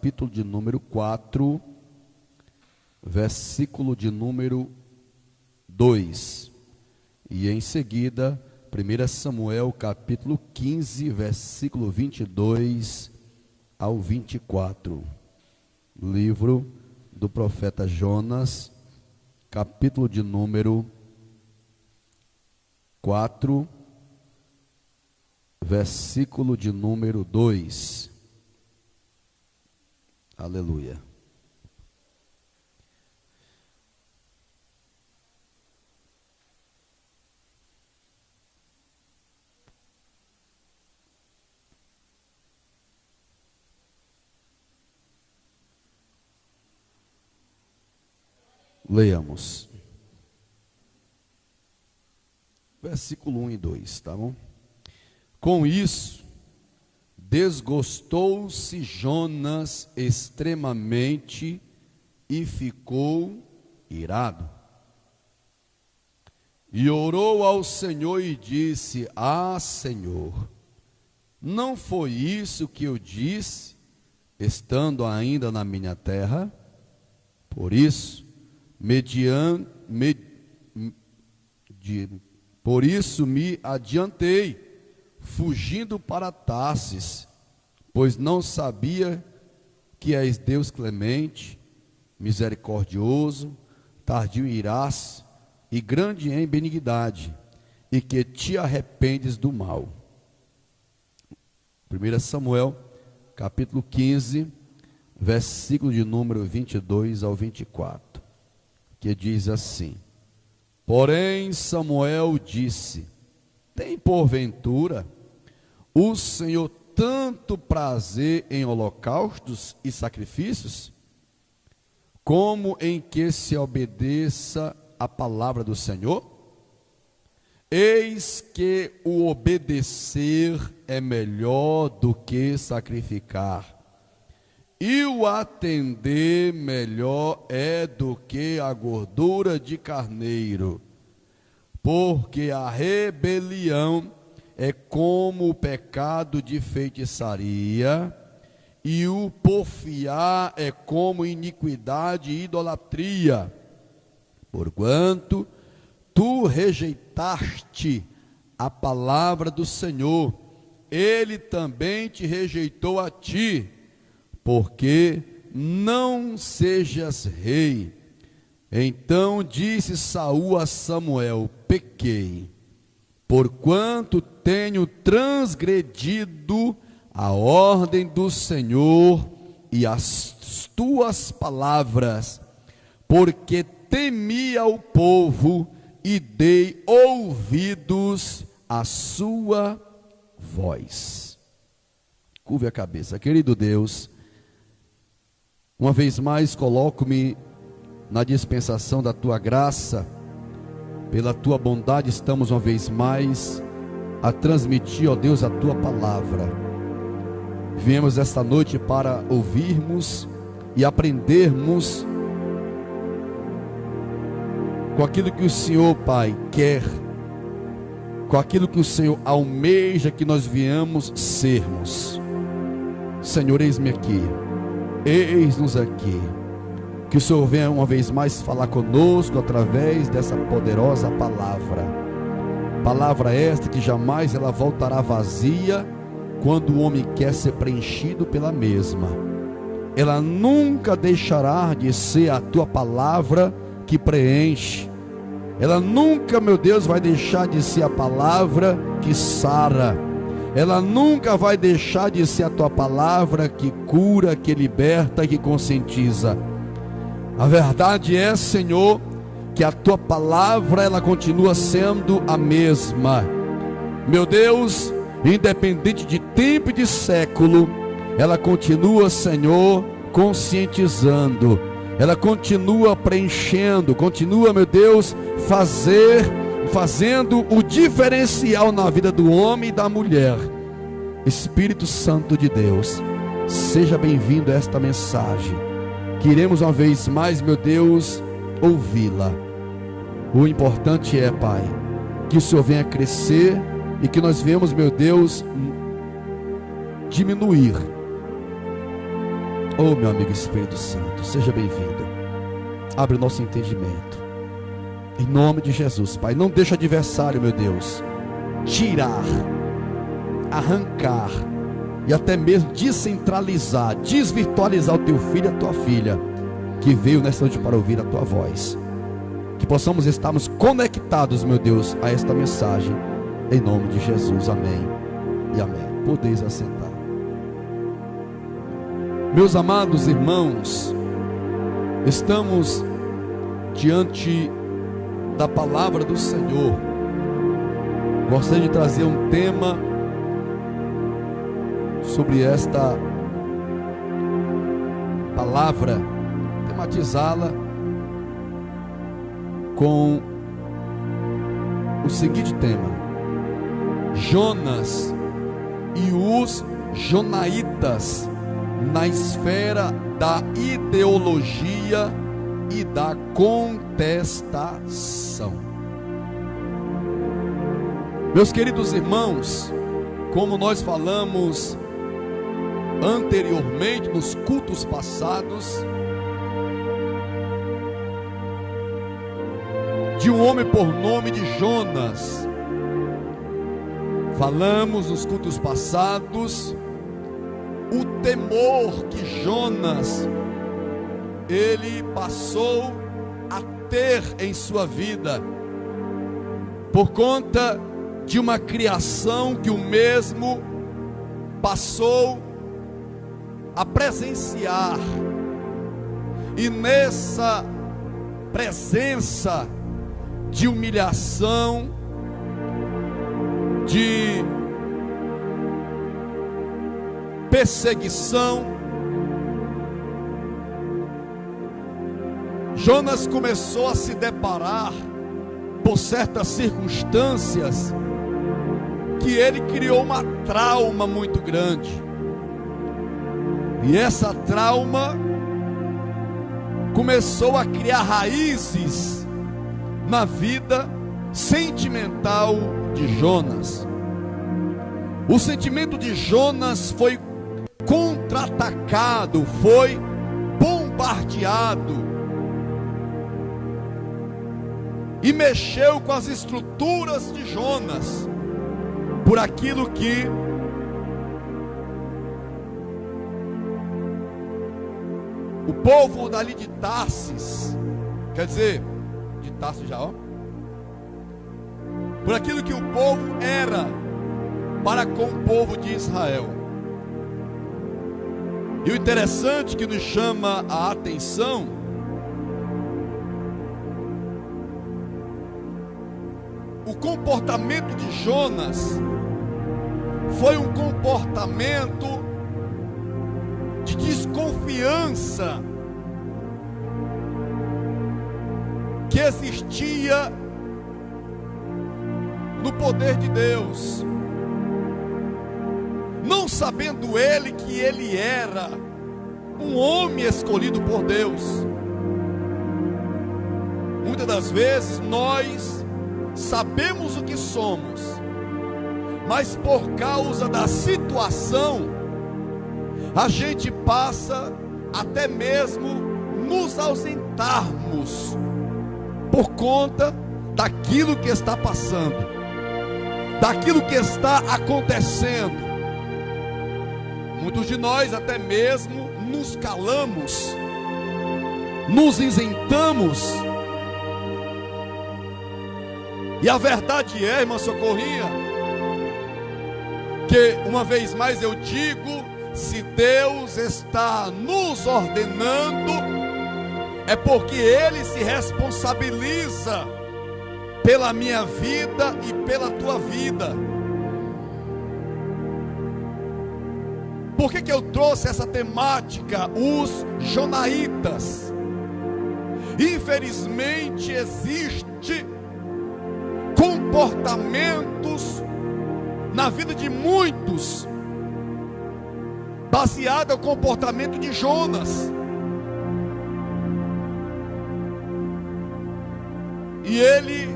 capítulo de número 4, versículo de número 2. E em seguida, 1 Samuel, capítulo 15, versículo 22 ao 24. Livro do profeta Jonas, capítulo de número 4, versículo de número 2. Aleluia. Leamos. Versículo 1 e 2, tá bom? Com isso, desgostou-se Jonas extremamente e ficou irado. E orou ao Senhor e disse: Ah, Senhor, não foi isso que eu disse, estando ainda na minha terra? Por isso me adiantei, fugindo para Tarsis, pois não sabia que és Deus clemente, misericordioso, tardio em irar-se e grande em benignidade, e que te arrependes do mal. 1 Samuel, capítulo 15, versículo de número 22 ao 24. Que diz assim: Porém Samuel disse: Tem porventura o Senhor tanto prazer em holocaustos e sacrifícios, como em que se obedeça a palavra do Senhor? Eis que o obedecer é melhor do que sacrificar, e o atender melhor é do que a gordura de carneiro, porque a rebelião é como o pecado de feitiçaria, e o porfiar é como iniquidade e idolatria. Porquanto tu rejeitaste a palavra do Senhor, ele também te rejeitou a ti, porque não sejas rei. Então disse Saul a Samuel: Pequei, porquanto tenho transgredido a ordem do Senhor e as tuas palavras, porque temi ao povo e dei ouvidos à sua voz. Curve a cabeça. Querido Deus, uma vez mais coloco-me na dispensação da tua graça. Pela tua bondade estamos uma vez mais a transmitir, ó Deus, a tua palavra. Viemos esta noite para ouvirmos e aprendermos com aquilo que o Senhor, Pai, quer, com aquilo que o Senhor almeja que nós viemos sermos. Senhor, eis-me aqui. Eis-nos aqui, que o Senhor venha uma vez mais falar conosco através dessa poderosa palavra esta que jamais ela voltará vazia quando o homem quer ser preenchido pela mesma. Ela nunca deixará de ser a tua palavra que preenche. Ela nunca, meu Deus, vai deixar de ser a palavra que sara. Ela nunca vai deixar de ser a tua palavra que cura, que liberta, que conscientiza. A verdade é, Senhor, que a tua palavra ela continua sendo a mesma. Meu Deus, independente de tempo e de século, ela continua, Senhor, conscientizando. Ela continua preenchendo, continua, meu Deus, fazendo o diferencial na vida do homem e da mulher. Espírito Santo de Deus, seja bem-vindo a esta mensagem. Queremos uma vez mais, meu Deus, ouvi-la. O importante é, Pai, que o Senhor venha crescer e que nós venhamos, meu Deus, diminuir. Oh, meu amigo Espírito Santo, seja bem-vindo. Abre o nosso entendimento. Em nome de Jesus, Pai, não deixa o adversário, meu Deus, tirar, arrancar e até mesmo descentralizar, desvirtualizar o teu filho e a tua filha que veio nesta noite para ouvir a tua voz. Que possamos estarmos conectados, meu Deus, a esta mensagem, em nome de Jesus. Amém e amém. Podeis assentar. Meus amados irmãos, estamos diante da palavra do Senhor. Gostaria de trazer um tema sobre esta palavra, tematizá-la com o seguinte tema: Jonas e os jonaitas na esfera da ideologia e da contestação. Meus queridos irmãos, como nós falamos anteriormente nos cultos passados, de um homem por nome de Jonas. Falamos nos cultos passados o temor que Jonas ele passou a ter em sua vida por conta de uma criação que o mesmo passou a presenciar. E nessa presença de humilhação, de perseguição, Jonas começou a se deparar por certas circunstâncias que ele criou uma trauma muito grande. E essa trauma começou a criar raízes na vida sentimental de Jonas. O sentimento de Jonas foi contra-atacado, foi bombardeado e mexeu com as estruturas de Jonas por aquilo que o povo dali de Tarsis, quer dizer, de Tarsis já, ó, por aquilo que o povo era para com o povo de Israel. E o interessante que nos chama a atenção o comportamento de Jonas foi um comportamento de desconfiança que existia no poder de Deus, não sabendo ele que ele era um homem escolhido por Deus. Muitas das vezes nós sabemos o que somos, mas por causa da situação, a gente passa até mesmo nos ausentarmos por conta daquilo que está passando, daquilo que está acontecendo. Muitos de nós até mesmo nos calamos, nos isentamos. E a verdade é, irmã Socorrinha, que uma vez mais eu digo, se Deus está nos ordenando, é porque Ele se responsabiliza pela minha vida e pela tua vida. Por que eu trouxe essa temática, os jonaitas? Infelizmente existe comportamentos na vida de muitos baseado no comportamento de Jonas. E ele,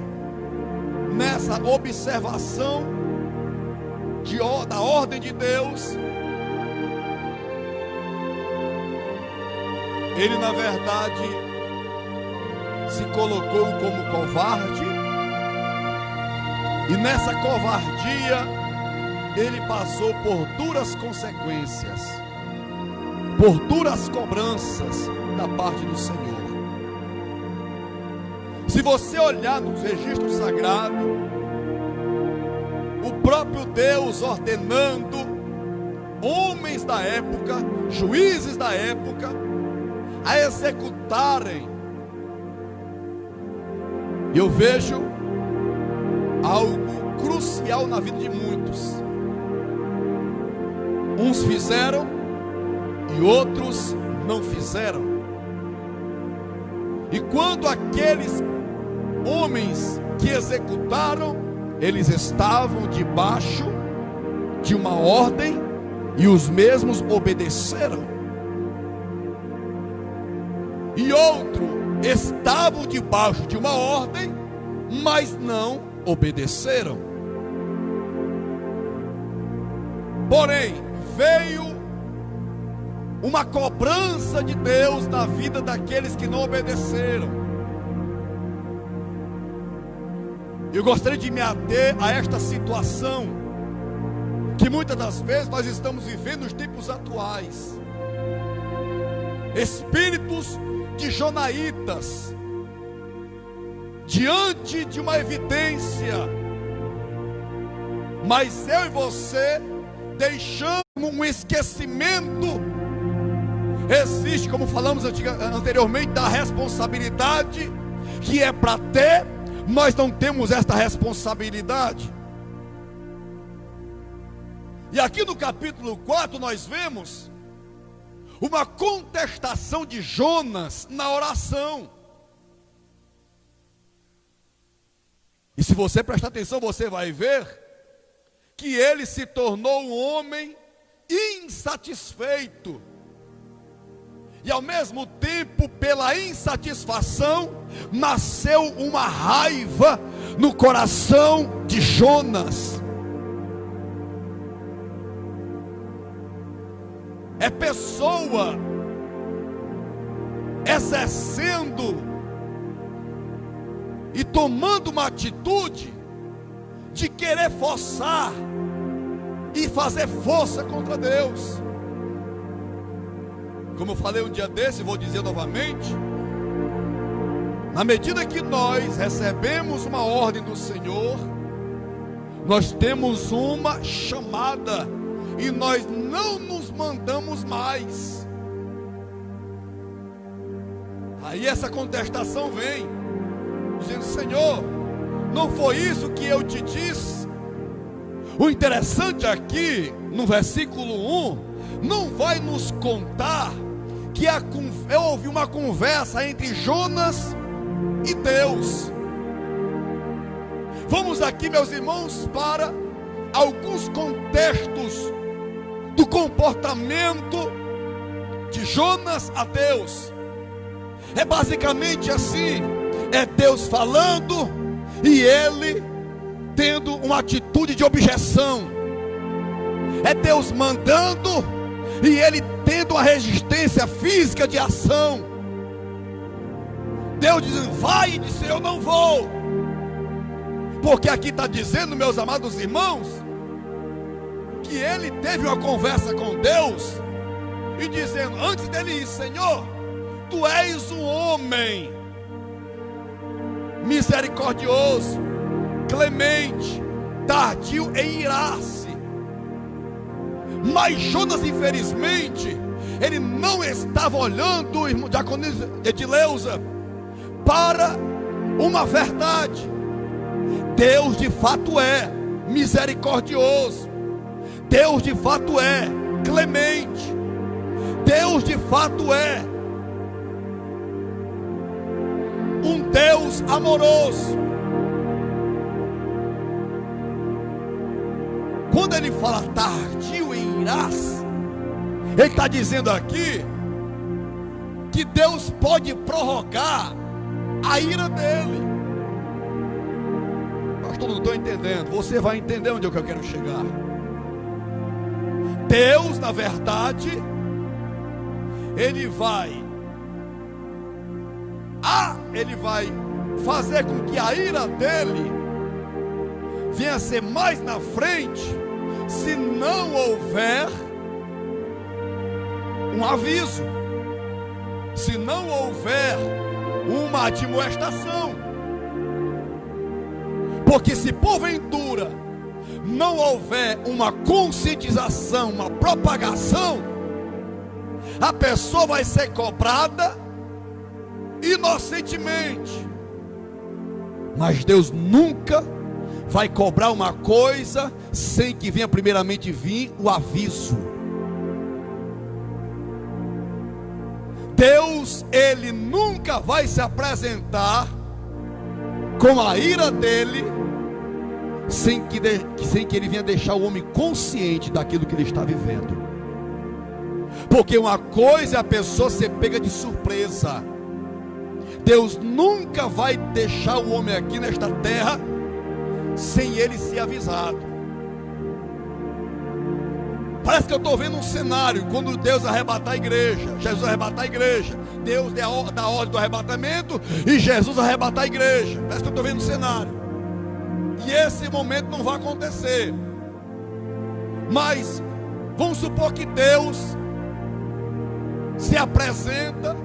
nessa observação da ordem de Deus, Ele na verdade se colocou como covarde, e nessa covardia ele passou por duras consequências, por duras cobranças da parte do Senhor. Se você olhar nos registros sagrados, o próprio Deus ordenando homens da época, juízes da época, a executarem. E eu vejo algo crucial na vida de muitos. Uns fizeram e outros não fizeram. E quando aqueles homens que executaram, eles estavam debaixo de uma ordem e os mesmos obedeceram. E outros estavam debaixo de uma ordem, mas não obedeceram. Porém, veio uma cobrança de Deus na vida daqueles que não obedeceram. Eu gostaria de me ater a esta situação, que muitas das vezes nós estamos vivendo nos tempos atuais. Espíritos de jonaitas, diante de uma evidência, mas eu e você deixamos um esquecimento. Existe, como falamos anteriormente, da responsabilidade que é para ter. Nós não temos esta responsabilidade. E aqui no capítulo 4 nós vemos uma contestação de Jonas na oração. E se você prestar atenção, você vai ver que ele se tornou um homem insatisfeito. E ao mesmo tempo, pela insatisfação, nasceu uma raiva no coração de Jonas. É pessoa exercendo e tomando uma atitude de querer forçar e fazer força contra Deus. Como eu falei um dia desse, vou dizer novamente: na medida que nós recebemos uma ordem do Senhor, nós temos uma chamada e nós não nos mandamos mais. Aí essa contestação vem, dizendo: Senhor, não foi isso que eu te disse? O interessante aqui, no versículo 1, não vai nos contar que eu ouvi uma conversa entre Jonas e Deus. Vamos aqui, meus irmãos, para alguns contextos do comportamento de Jonas a Deus. É basicamente assim: é Deus falando e ele tendo uma atitude de objeção. É Deus mandando e ele tendo uma resistência física de ação. Deus diz: vai, e disse: eu não vou. Porque aqui está dizendo, meus amados irmãos, que ele teve uma conversa com Deus e dizendo, antes dele ir: Senhor, tu és um homem misericordioso, clemente, tardio em irar-se. Mas Jonas, infelizmente, ele não estava olhando, irmão diaconisa Edileuza, para uma verdade. Deus de fato é misericordioso, Deus de fato é clemente, Deus de fato é um Deus amoroso. Quando ele fala tardio em irar-se, ele está dizendo aqui que Deus pode prorrogar a ira dele. Pastor, não estou entendendo. Você vai entender onde é que eu quero chegar. Deus, na verdade, ele vai Ele vai fazer com que a ira dele venha a ser mais na frente, se não houver um aviso, se não houver uma admoestação. Porque se porventura não houver uma conscientização, uma propagação, a pessoa vai ser cobrada inocentemente. Mas Deus nunca vai cobrar uma coisa sem que venha primeiramente vir o aviso. Deus, Ele nunca vai se apresentar com a ira dele sem que Ele venha deixar o homem consciente daquilo que ele está vivendo. Porque uma coisa é a pessoa ser pega de surpresa. Deus nunca vai deixar o homem aqui nesta terra sem ele ser avisado. Parece que eu estou vendo um cenário, quando Deus arrebatar a igreja, Jesus arrebatar a igreja, Deus dá a ordem do arrebatamento e Jesus arrebatar a igreja. Parece que eu estou vendo um cenário, e esse momento não vai acontecer. Mas vamos supor que Deus se apresenta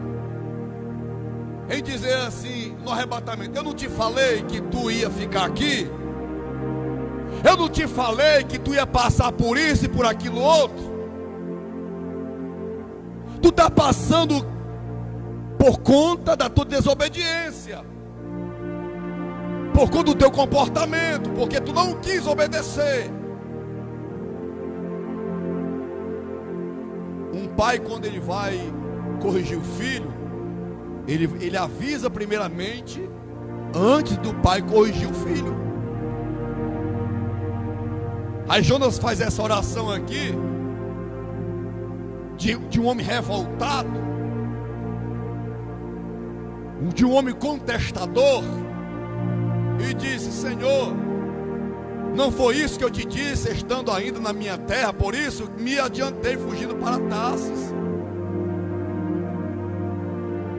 em dizer assim no arrebatamento: eu não te falei que tu ia ficar aqui? Eu não te falei que tu ia passar por isso e por aquilo outro? Tu está passando por conta da tua desobediência, por conta do teu comportamento, porque tu não quis obedecer. Um pai, quando ele vai corrigir o filho, ele avisa primeiramente, antes do pai corrigir o filho. Aí Jonas faz essa oração aqui, de um homem revoltado, de um homem contestador, e disse: Senhor, não foi isso que eu te disse estando ainda na minha terra? Por isso me adiantei fugindo para Tarsis.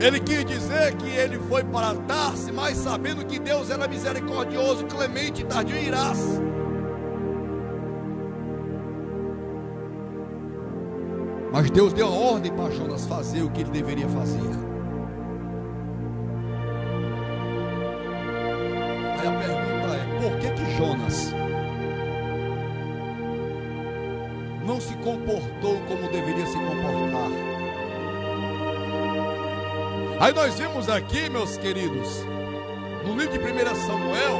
Ele quis dizer que ele foi para Tarsis, mas sabendo que Deus era misericordioso, clemente, tardio em irar-se. Mas Deus deu a ordem para Jonas fazer o que ele deveria fazer. Aí a pergunta é: por que Jonas não se comportou como deveria se comportar? Aí nós vimos aqui, meus queridos, no livro de 1 Samuel,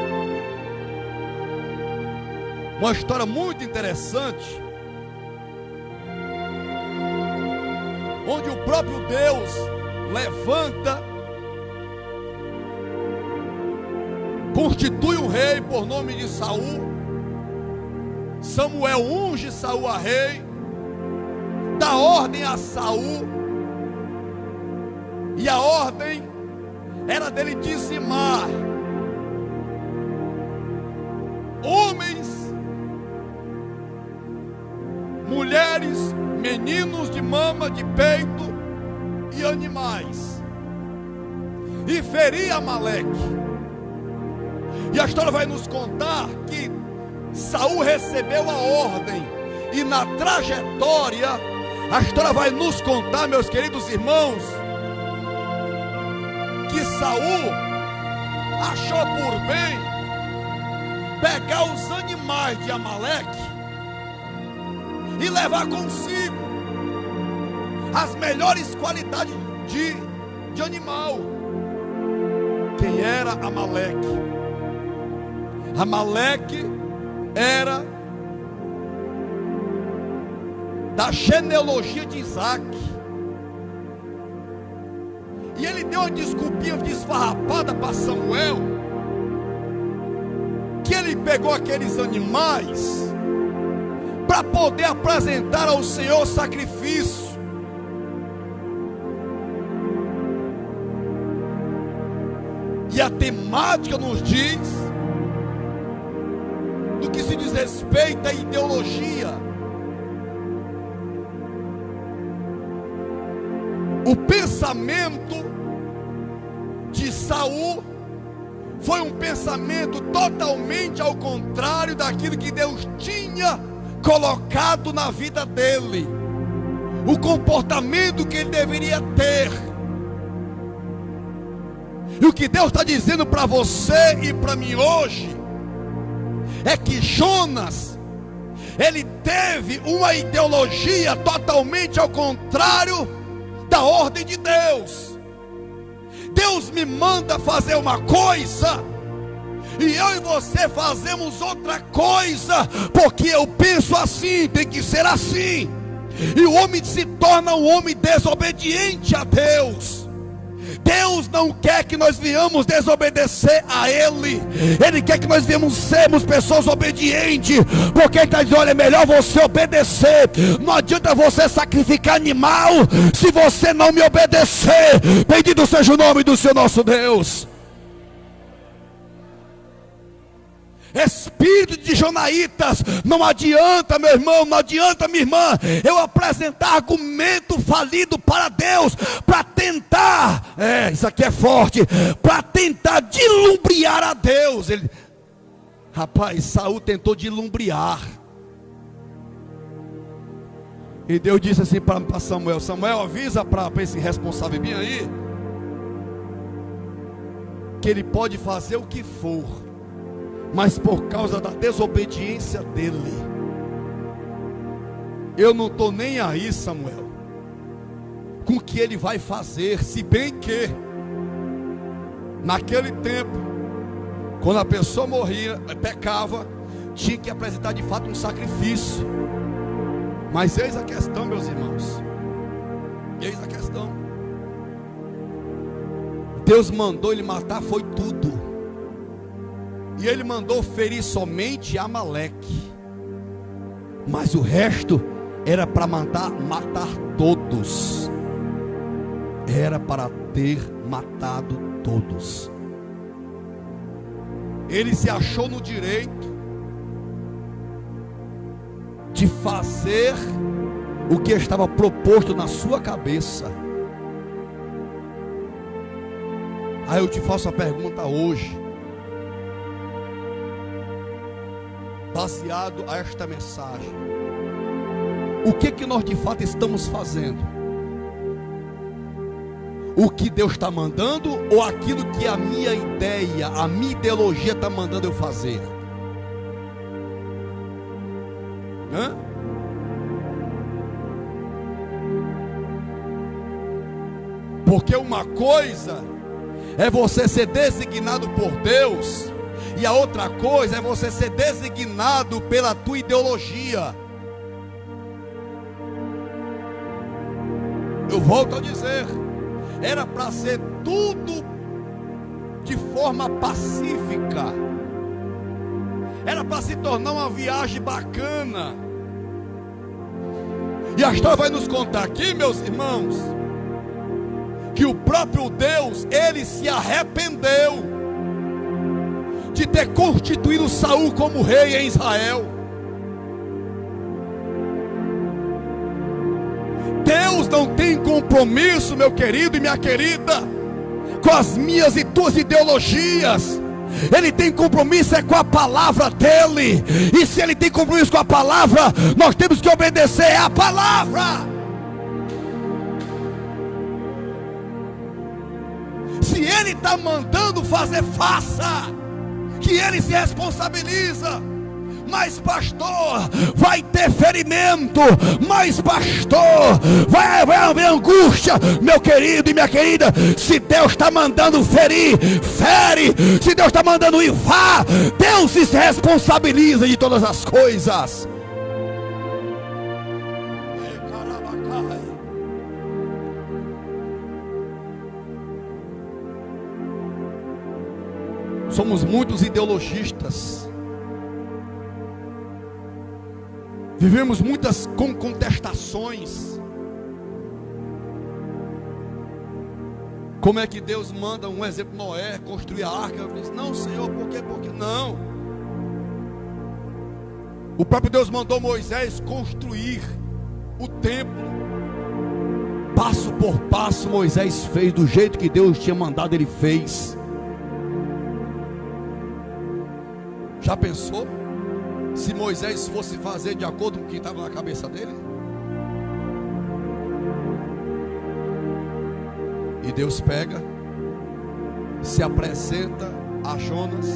uma história muito interessante, onde o próprio Deus levanta, constitui um rei por nome de Saul. Samuel unge Saul a rei, dá ordem a Saul, e a ordem era dele dizimar homens, mulheres, meninos de mama, de peito e animais, e ferir Amaleque. E a história vai nos contar que Saul recebeu a ordem, e na trajetória a história vai nos contar, meus queridos irmãos, que Saul achou por bem pegar os animais de Amaleque e levar consigo as melhores qualidades de animal. Quem era Amaleque? Amaleque era da genealogia de Isaac. E ele deu uma desculpinha desfarrapada para Samuel, que ele pegou aqueles animais para poder apresentar ao Senhor sacrifício. E a temática nos diz, no que se diz respeito à ideologia, o pensamento de Saul foi um pensamento totalmente ao contrário daquilo que Deus tinha colocado na vida dele, o comportamento que ele deveria ter. E o que Deus está dizendo para você e para mim hoje é que Jonas, ele teve uma ideologia totalmente ao contrário da ordem de Deus. Deus me manda fazer uma coisa e eu e você fazemos outra coisa, porque eu penso assim, tem que ser assim. E o homem se torna um homem desobediente a Deus. Deus não quer que nós venhamos desobedecer a Ele. Ele quer que nós venhamos sermos pessoas obedientes, porque Ele está dizendo: olha, é melhor você obedecer. Não adianta você sacrificar animal se você não me obedecer. Bendito seja o nome do Senhor nosso Deus. Espírito de Jonaitas, não adianta, meu irmão, não adianta, minha irmã, eu apresentar argumento falido para Deus, para tentar, isso aqui é forte, para tentar dilumbrear a Deus. Rapaz, Saul tentou dilumbrear, e Deus disse assim para Samuel: Samuel, avisa para esse responsável bem aí, que ele pode fazer o que for, mas por causa da desobediência dele, eu não estou nem aí, Samuel, com o que ele vai fazer. Se bem que naquele tempo, quando a pessoa morria, pecava, tinha que apresentar de fato um sacrifício. Mas eis a questão, meus irmãos, eis a questão. Deus mandou ele matar, foi tudo. E ele mandou ferir somente Amaleque, mas o resto era para matar todos. Era para ter matado todos. Ele se achou no direito de fazer o que estava proposto na sua cabeça. Aí eu te faço a pergunta hoje, baseado a esta mensagem: o que nós de fato estamos fazendo? O que Deus está mandando, ou aquilo que a minha ideia, a minha ideologia está mandando eu fazer? Porque uma coisa é você ser designado por Deus, e a outra coisa é você ser designado pela tua ideologia. Eu volto a dizer, era para ser tudo de forma pacífica, era para se tornar uma viagem bacana. E a história vai nos contar aqui, meus irmãos, que o próprio Deus, ele se arrependeu de ter constituído Saul como rei em Israel. Deus não tem compromisso, meu querido e minha querida, com as minhas e tuas ideologias. Ele tem compromisso com a palavra dele. E se ele tem compromisso com a palavra, nós temos que obedecer à palavra. Se ele está mandando fazer, faça, que ele se responsabiliza. Mas pastor, vai ter ferimento, mas pastor, vai haver angústia. Meu querido e minha querida, se Deus está mandando ferir, fere. Se Deus está mandando ir, vá. Deus se responsabiliza de todas as coisas. Somos muitos ideologistas, vivemos muitas contestações. Como é que Deus manda, um exemplo, Noé construir a arca? Diz, não, Senhor, por quê? Porque não. O próprio Deus mandou Moisés construir o templo. Passo por passo Moisés fez do jeito que Deus tinha mandado, ele fez. Já pensou se Moisés fosse fazer de acordo com o que estava na cabeça dele? E Deus pega, se apresenta a Jonas,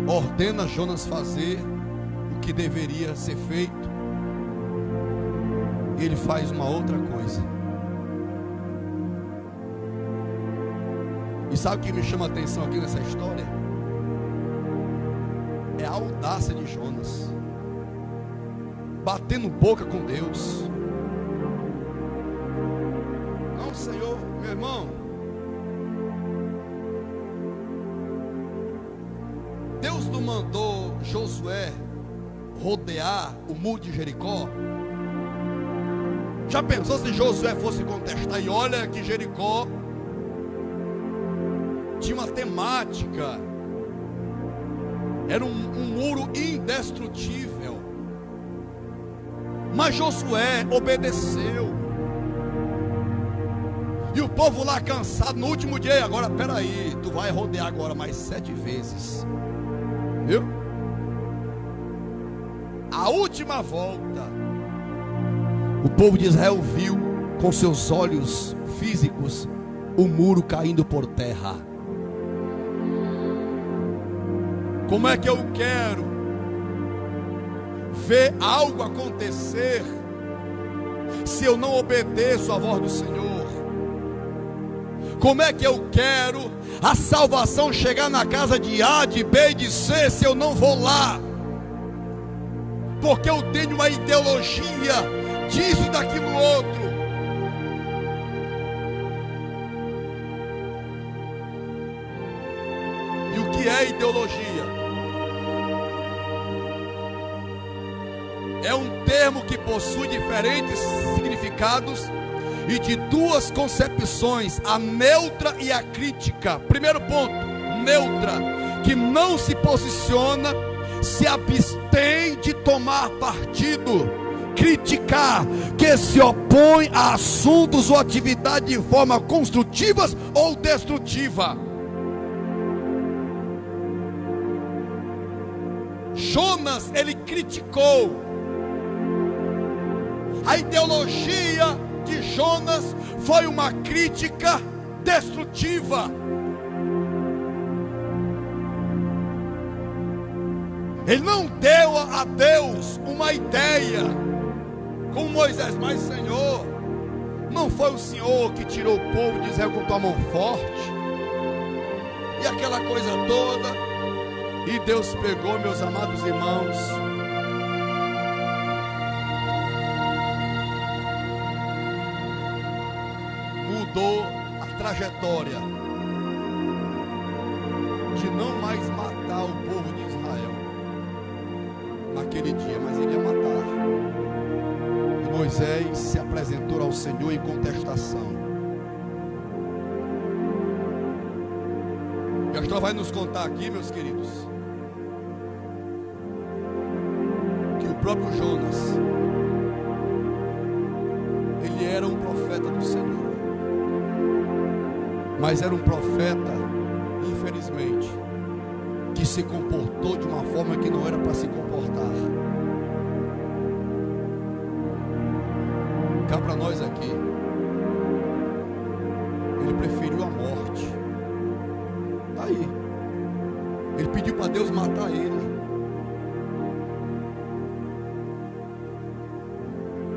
ordena Jonas fazer o que deveria ser feito. E ele faz uma outra coisa. E sabe o que me chama a atenção aqui nessa história? É a audácia de Jonas, batendo boca com Deus. Não, Senhor, meu irmão, Deus não mandou Josué rodear o muro de Jericó? Já pensou se Josué fosse contestar? E olha que Jericó tinha uma temática, era um muro indestrutível. Mas Josué obedeceu. E o povo lá cansado no último dia. Agora peraí, tu vai rodear agora mais 7 vezes, viu? A última volta, o povo de Israel viu com seus olhos físicos o muro caindo por terra. Como é que eu quero ver algo acontecer se eu não obedeço à voz do Senhor? Como é que eu quero a salvação chegar na casa de A, de B e de C se eu não vou lá? Porque eu tenho uma ideologia disso e daquilo outro. E o que é ideologia? É um termo que possui diferentes significados e de duas concepções, a neutra e a crítica. Primeiro ponto, neutra, que não se posiciona, se abstém de tomar partido. Criticar, que se opõe a assuntos ou atividades de forma construtivas ou destrutiva. Jonas, ele criticou. A ideologia de Jonas foi uma crítica destrutiva. Ele não deu a Deus uma ideia com Moisés, mas Senhor, não foi o Senhor que tirou o povo de Israel com tua mão forte? E aquela coisa toda. E Deus pegou, meus amados irmãos, mudou a trajetória de não mais matar o povo de Israel naquele dia, mas ele ia matar. E Moisés se apresentou ao Senhor em contestação. E a história vai nos contar aqui, meus queridos, que o próprio Jonas, ele era um profeta do Senhor, mas era um profeta, infelizmente, que se comportou de uma forma que não era para se comportar. Cá para nós aqui, ele preferiu a morte. Está aí. Ele pediu para Deus matar ele.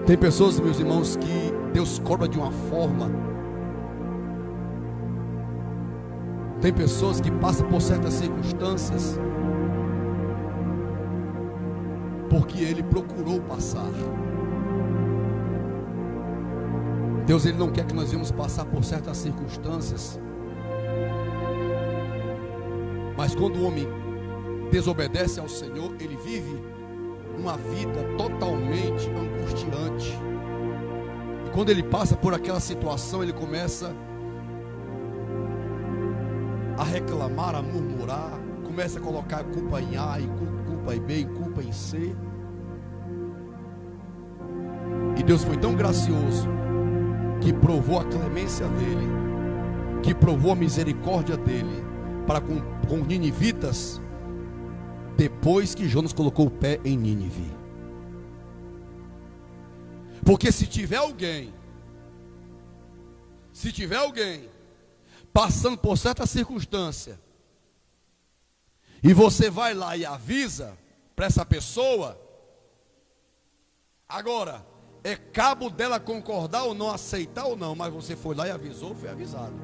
Tem pessoas, meus irmãos, que Deus cobra de uma forma. Tem pessoas que passam por certas circunstâncias porque ele procurou passar. Deus, ele não quer que nós venhamos passar por certas circunstâncias, mas quando o homem desobedece ao Senhor, ele vive uma vida totalmente angustiante. E quando ele passa por aquela situação, ele começa a reclamar, a murmurar, começa a colocar culpa em A, e culpa em B, e culpa em C. E Deus foi tão gracioso que provou a clemência dele, que provou a misericórdia dele para com ninivitas, depois que Jonas colocou o pé em Nínive. Porque se tiver alguém passando por certa circunstância, e você vai lá e avisa para essa pessoa, agora é cabo dela concordar ou não, aceitar ou não, mas você foi lá e avisou, foi avisado.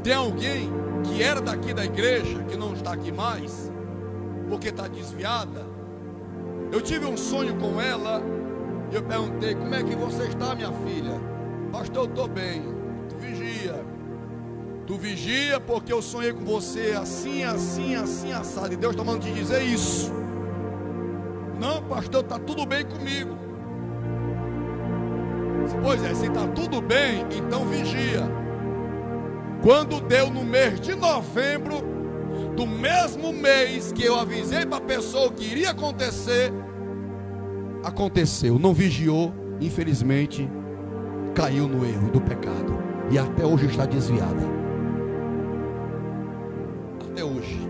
Tem alguém que era daqui da igreja, que não está aqui mais, porque está desviada. Eu tive um sonho com ela, e eu perguntei: como é que você está, minha filha? Pastor, eu estou bem. Tu vigia porque eu sonhei com você assim, assado, e Deus está mandando te dizer isso. Não, pastor, está tudo bem comigo. Pois é, se está tudo bem, então vigia. Quando deu no mês de novembro, do mesmo mês que eu avisei para a pessoa que iria acontecer, aconteceu. Não vigiou, infelizmente, caiu no erro do pecado, e até hoje está desviada. Até hoje.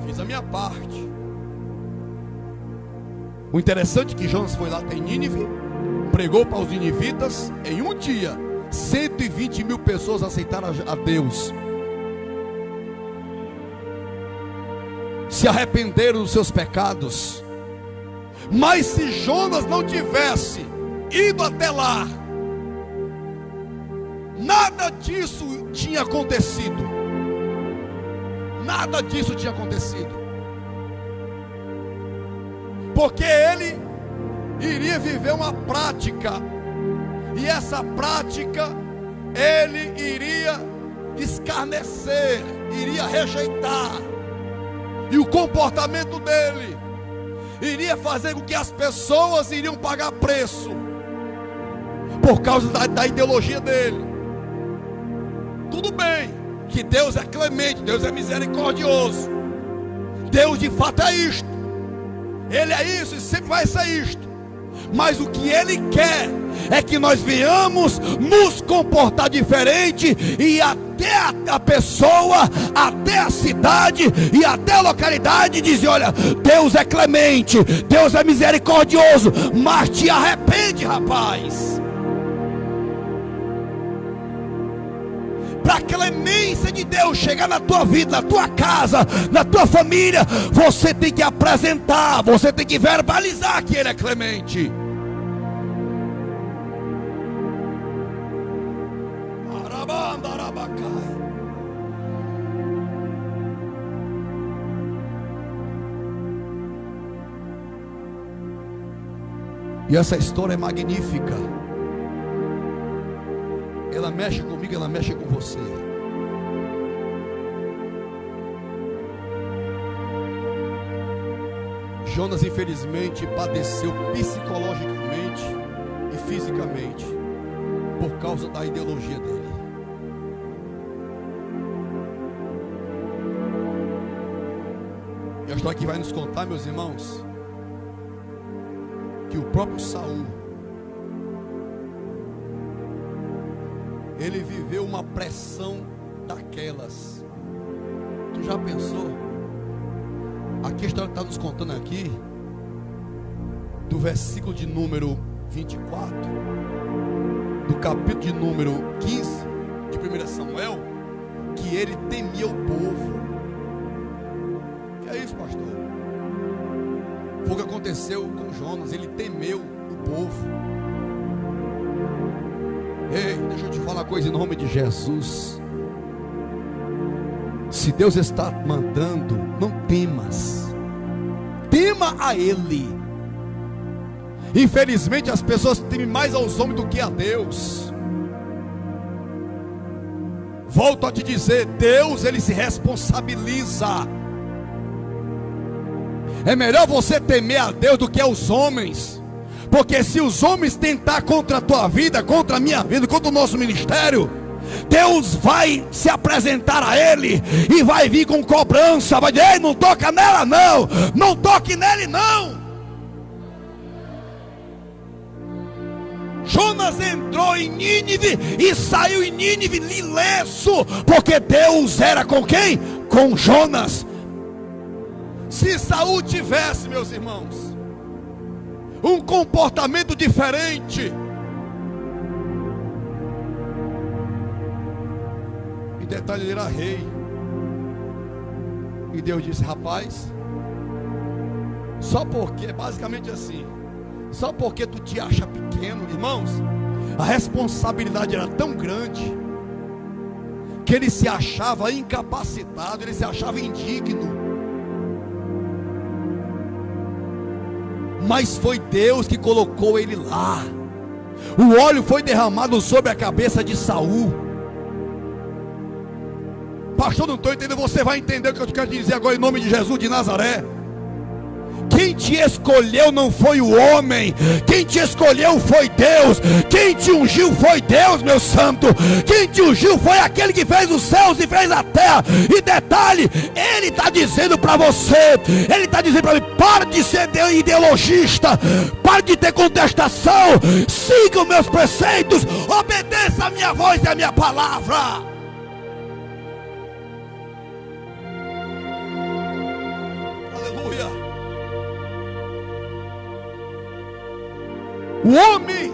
Fiz a minha parte. O interessante é que Jonas foi lá até Nínive, pregou para os ninivitas. Em um dia, 120 mil pessoas aceitaram a Deus, se arrependeram dos seus pecados. Mas se Jonas não tivesse ido até lá, nada disso tinha acontecido. Nada disso tinha acontecido. Porque ele iria viver uma prática, e essa prática ele iria escarnecer, iria rejeitar, e o comportamento dele iria fazer com que as pessoas iriam pagar preço por causa da ideologia dele. Tudo bem que Deus é clemente, Deus é misericordioso, Deus de fato é isto, Ele é isso e sempre vai ser isto. Mas o que Ele quer é que nós venhamos nos comportar diferente, e até a pessoa, até a cidade e até a localidade dizer: olha, Deus é clemente, Deus é misericordioso, mas te arrepende, rapaz. Para a clemência de Deus chegar na tua vida, na tua casa, na tua família, você tem que apresentar, você tem que verbalizar que Ele é clemente. E essa história é magnífica. Ela mexe comigo, ela mexe com você. Jonas infelizmente padeceu psicologicamente e fisicamente por causa da ideologia dele. E a história que vai nos contar, meus irmãos, que o próprio Saul, ele viveu uma pressão daquelas. Tu já pensou? Aqui a história que está nos contando aqui, do versículo de número 24, do capítulo de número 15 de 1 Samuel, que ele temia o povo. Que é isso, pastor? Foi o que aconteceu com Jonas. Ele temeu o povo. Ei, deixa eu te falar uma coisa em nome de Jesus. Se Deus está mandando, não temas, tema a Ele. Infelizmente as pessoas temem mais aos homens do que a Deus. Volto a te dizer, Deus, Ele se responsabiliza. É melhor você temer a Deus do que aos homens. Porque se os homens tentar contra a tua vida, contra a minha vida, contra o nosso ministério, Deus vai se apresentar a ele e vai vir com cobrança, vai dizer: ei, não toca nela não, não toque nele não. Jonas entrou em Nínive e saiu em Nínive ileso, porque Deus era com quem? Com Jonas. Se Saul tivesse, meus irmãos, um comportamento diferente, e detalhe, ele era rei, e Deus disse: rapaz, só porque, basicamente assim, só porque tu te acha pequeno, irmãos, a responsabilidade era tão grande, que ele se achava incapacitado, ele se achava indigno. Mas foi Deus que colocou ele lá. O óleo foi derramado sobre a cabeça de Saul. Pastor, não estou entendendo. Você vai entender o que eu quero dizer agora, em nome de Jesus de Nazaré. Quem te escolheu não foi o homem, quem te escolheu foi Deus. Quem te ungiu foi Deus, meu santo. Quem te ungiu foi aquele que fez os céus e fez a terra. E detalhe, ele está dizendo para você, ele está dizendo para mim: pare de ser ideologista, pare de ter contestação, siga os meus preceitos, obedeça a minha voz e a minha palavra. Aleluia. O homem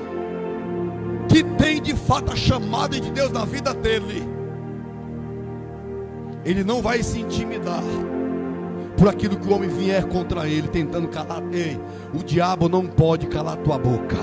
que tem de fato a chamada de Deus na vida dele, ele não vai se intimidar por aquilo que o homem vier contra ele, tentando calar. Ei, o diabo não pode calar tua boca.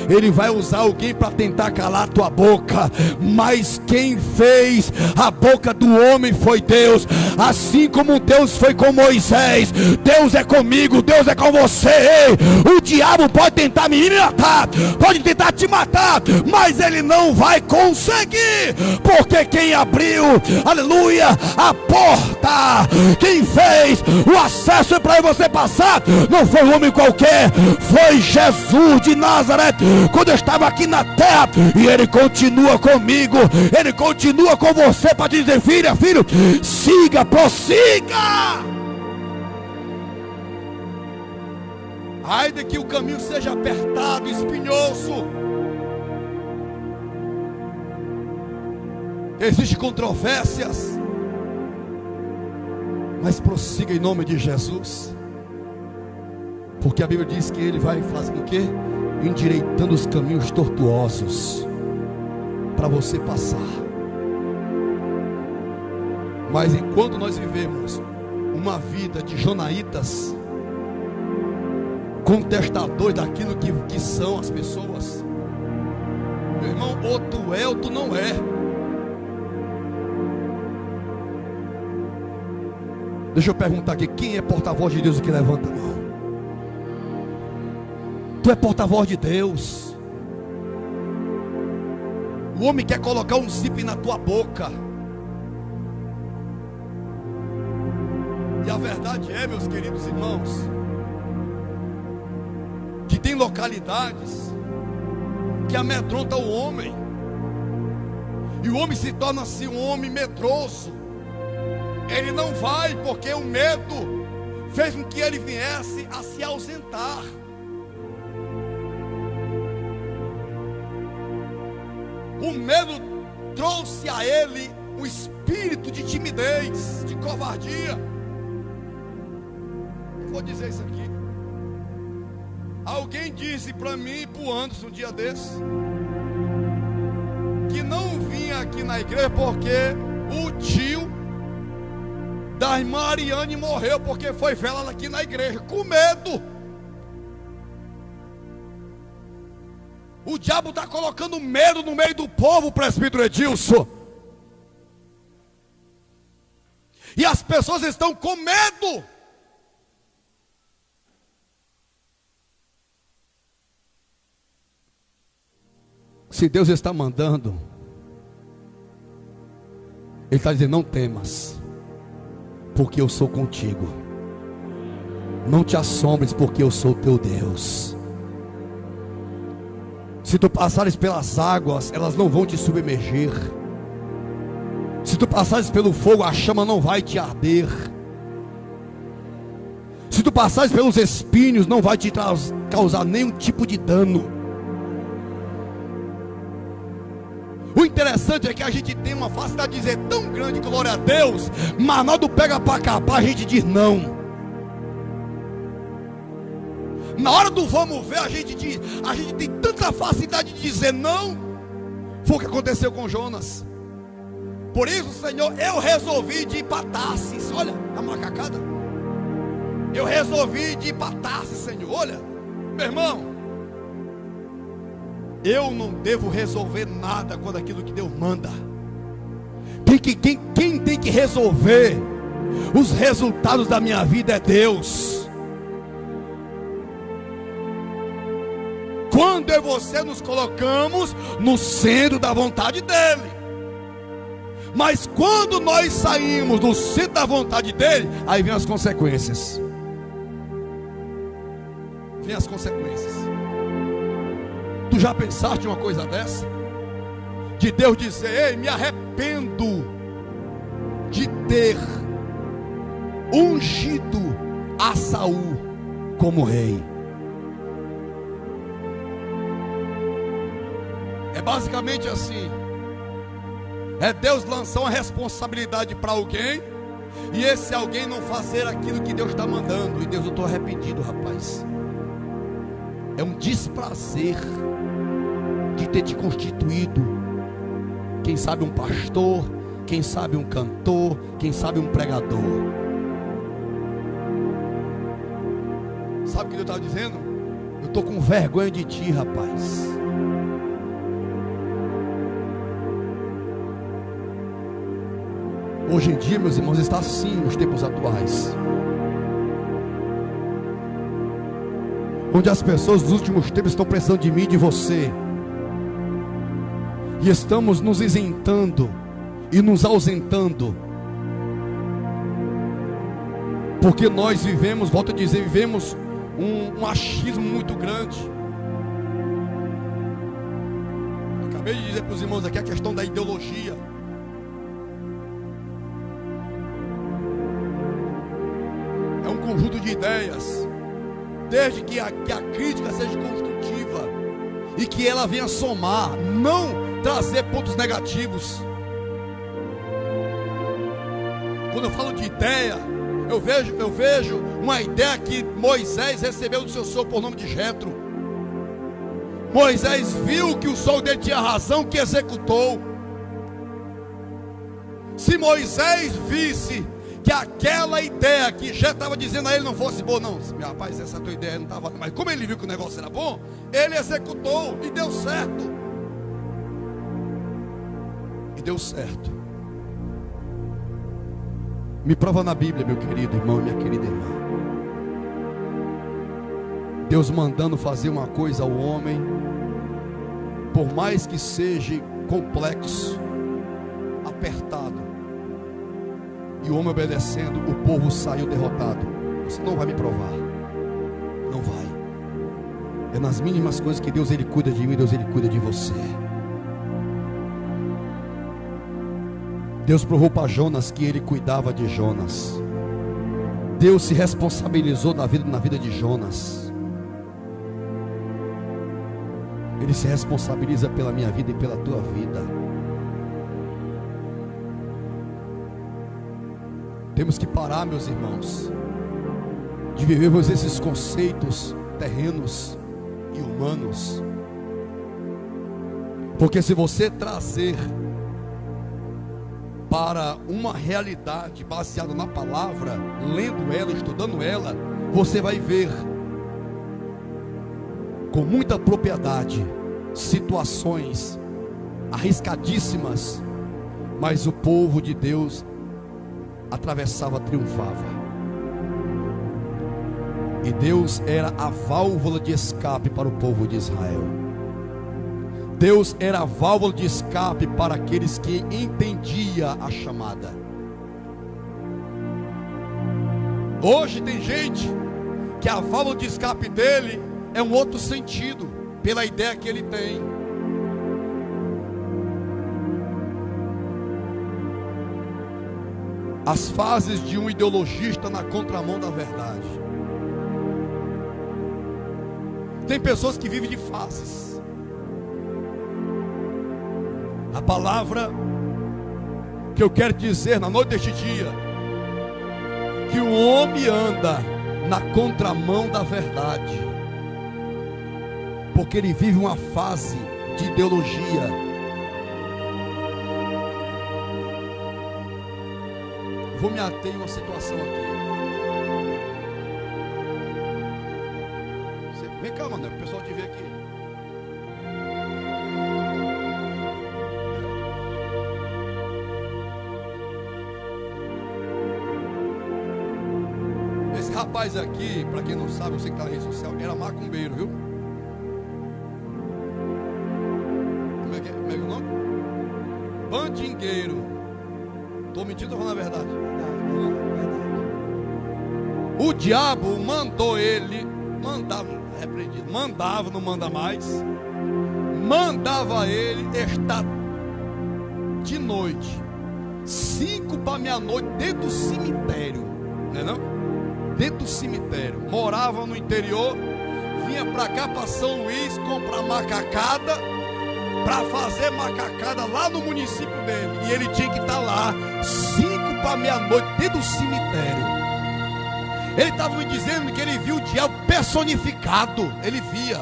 Ele vai usar alguém para tentar calar tua boca, mas quem fez a boca do homem foi Deus. Assim como Deus foi com Moisés, Deus é comigo, Deus é com você. Ei, o diabo pode tentar me matar, pode tentar te matar, mas ele não vai conseguir, porque quem abriu, aleluia, a porta, quem fez o acesso para você passar, não foi um homem qualquer, foi Jesus de Nazaré. Quando eu estava aqui na terra, e ele continua comigo, ele continua com você para dizer: filha, filho, siga, prossiga. Ai de que o caminho seja apertado, espinhoso. Existem controvérsias, mas prossiga em nome de Jesus, porque a Bíblia diz que ele vai fazer o quê? Endireitando os caminhos tortuosos para você passar. Mas enquanto nós vivemos uma vida de jonaitas, contestadores daquilo que são as pessoas, meu irmão, ou tu é ou tu não é. Deixa eu perguntar aqui: quem é porta-voz de Deus que levanta a mão? Tu é porta-voz de Deus. O homem quer colocar um zíper na tua boca. E a verdade é, meus queridos irmãos, que tem localidades que amedrontam o homem, e o homem se torna-se um homem medroso. Ele não vai, porque o medo fez com que ele viesse a se ausentar. O medo trouxe a ele um espírito de timidez, de covardia. Eu vou dizer isso aqui. Alguém disse para mim e para o Anderson um dia desse, que não vinha aqui na igreja porque o tio da irmã Ariane morreu, porque foi velada aqui na igreja, com medo. O diabo está colocando medo no meio do povo, presbítero Edilson. E as pessoas estão com medo. Se Deus está mandando, Ele está dizendo: não temas, porque eu sou contigo. Não te assombres, porque eu sou teu Deus. Se tu passares pelas águas, elas não vão te submergir. Se tu passares pelo fogo, a chama não vai te arder. Se tu passares pelos espinhos, não vai te causar nenhum tipo de dano. O interessante é que a gente tem uma facilidade de dizer tão grande, glória a Deus, mas na hora do pega para capar, a gente diz não. Na hora do vamos ver, a gente tem tanta facilidade de dizer não. Foi o que aconteceu com Jonas. Por isso, Senhor, eu resolvi de ir para Tarsis. Olha a macacada. Eu resolvi de ir para Tarsis, Senhor. Olha, meu irmão, eu não devo resolver nada quando aquilo que Deus manda. Quem tem que resolver os resultados da minha vida é Deus. Quando eu e você nos colocamos no centro da vontade dEle. Mas quando nós saímos do centro da vontade dEle, aí vem as consequências. Vem as consequências. Tu já pensaste uma coisa dessa? De Deus dizer: ei, me arrependo de ter ungido a Saul como rei. É basicamente assim. É Deus lançar uma responsabilidade para alguém, e esse alguém não fazer aquilo que Deus está mandando. E Deus, eu estou arrependido, rapaz. É um desprazer de ter te constituído, quem sabe um pastor, quem sabe um cantor, quem sabe um pregador. Sabe o que Deus está dizendo? Eu estou com vergonha de ti, rapaz. Hoje em dia, meus irmãos, está assim nos tempos atuais, onde as pessoas dos últimos tempos estão precisando de mim e de você, e estamos nos isentando e nos ausentando, porque nós vivemos, volto a dizer, vivemos um achismo muito grande. Acabei de dizer para os irmãos aqui a questão da ideologia. É um conjunto de ideias, desde que a crítica seja construtiva e que ela venha somar, não trazer pontos negativos. Quando eu falo de ideia, eu vejo uma ideia que Moisés recebeu do seu sogro por nome de Jetro. Moisés viu que o sogro dele tinha razão, que executou. Se Moisés visse que aquela ideia que já estava dizendo a ele não fosse boa, não, meu rapaz, essa tua ideia não estava, mas como ele viu que o negócio era bom, ele executou e deu certo. E deu certo. Me prova na Bíblia, meu querido irmão e minha querida irmã, Deus mandando fazer uma coisa ao homem, por mais que seja complexo, apertado, e o homem obedecendo, o povo saiu derrotado. Você não vai me provar. Não vai. É nas mínimas coisas que Deus, Ele cuida de mim, Deus, Ele cuida de você. Deus provou para Jonas que Ele cuidava de Jonas. Deus se responsabilizou na vida de Jonas. Ele se responsabiliza pela minha vida e pela tua vida. Temos que parar, meus irmãos, de vivermos esses conceitos terrenos e humanos. Porque se você trazer para uma realidade baseada na palavra, lendo ela, estudando ela, você vai ver com muita propriedade situações arriscadíssimas, mas o povo de Deus atravessava, triunfava. E Deus era a válvula de escape para o povo de Israel. Deus era a válvula de escape para aqueles que entendiam a chamada. Hoje tem gente que a válvula de escape dele é um outro sentido, pela ideia que ele tem. as fases de um ideologista na contramão da verdade. Tem pessoas que vivem de fases. A palavra que eu quero dizer na noite deste dia, que o homem anda na contramão da verdade, porque ele vive uma fase de ideologia. Vou me ater em uma situação aqui. Vem cá, mano, o pessoal te vê aqui. Esse rapaz aqui, para quem não sabe, você que está na rede social, era macumbeiro, viu? Como é que é o nome? Bandingueiro. Estou mentindo ou falando a verdade? O diabo mandou ele, mandava, não manda mais, mandava ele estar de noite, 5 para meia-noite, dentro do cemitério, não é não? Dentro do cemitério, morava no interior, vinha para cá, para São Luís, comprar macacada, para fazer macacada lá no município dele, e ele tinha que estar lá, 5 para meia-noite, dentro do cemitério. Ele estava me dizendo que ele viu o diabo personificado. Ele via.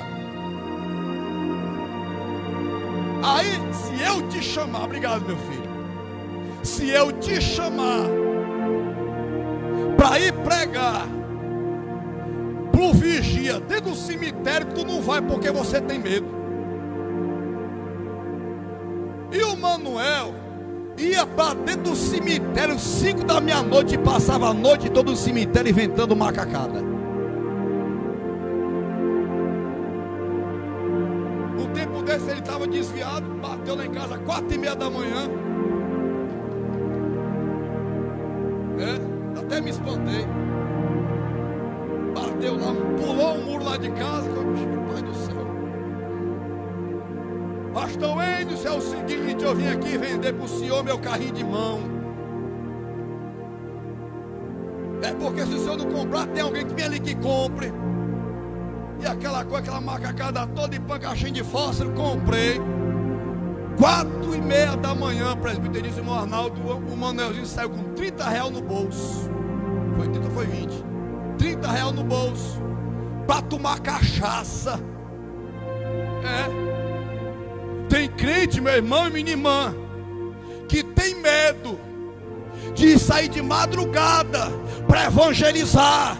Aí, se eu te chamar, obrigado meu filho, se eu te chamar para ir pregar pro vigia dentro do cemitério, tu não vai porque você tem medo. E o Manuel ia para dentro do cemitério 5 da meia-noite e passava a noite todo o cemitério inventando macacada. No tempo desse ele estava desviado, bateu lá em casa 4h30 da manhã. Até me espantei. Bateu lá, pulou um muro lá de casa. Pai do céu. Pastor Wendel, é o seguinte, eu vim aqui vender para o senhor meu carrinho de mão. É porque se o senhor não comprar, tem alguém que vem ali que compre. E aquela coisa, aquela macacada toda de pancachinho de fósforo, comprei. 4h30 da manhã, presbiteríssimo irmão Arnaldo, o Manuelzinho saiu com R$30 no bolso. Foi 30, foi 20. R$30 no bolso, para tomar cachaça. Tem crente, meu irmão e minha irmã, que tem medo de sair de madrugada para evangelizar.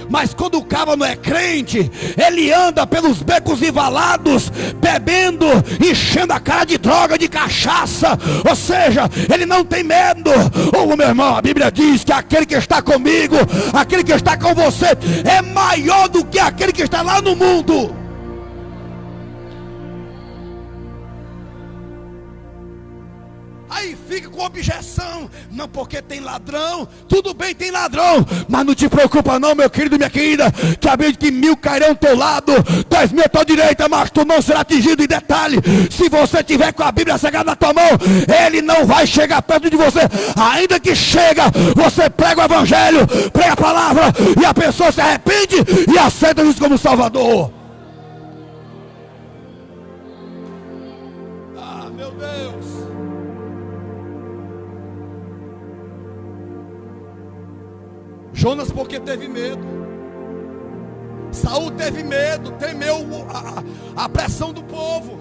Mas quando o cara não é crente, ele anda pelos becos e valados, bebendo, enchendo a cara de droga, de cachaça. Ou seja, ele não tem medo. Meu irmão, a Bíblia diz que aquele que está comigo, aquele que está com você, é maior do que aquele que está lá no mundo. Aí fica com objeção, não, porque tem ladrão. Tudo bem, tem ladrão, mas não te preocupa não, meu querido, minha querida, que a Bíblia diz que 1000 cairão ao teu lado, 10.000 à tua direita, mas tu não será atingido. Em detalhe, se você tiver com a Bíblia cegada na tua mão, ele não vai chegar perto de você. Ainda que chega, você prega o evangelho, prega a palavra, e a pessoa se arrepende e aceita Jesus como Salvador. Ah, meu Deus. Jonas porque teve medo. Saul teve medo, temeu a pressão do povo.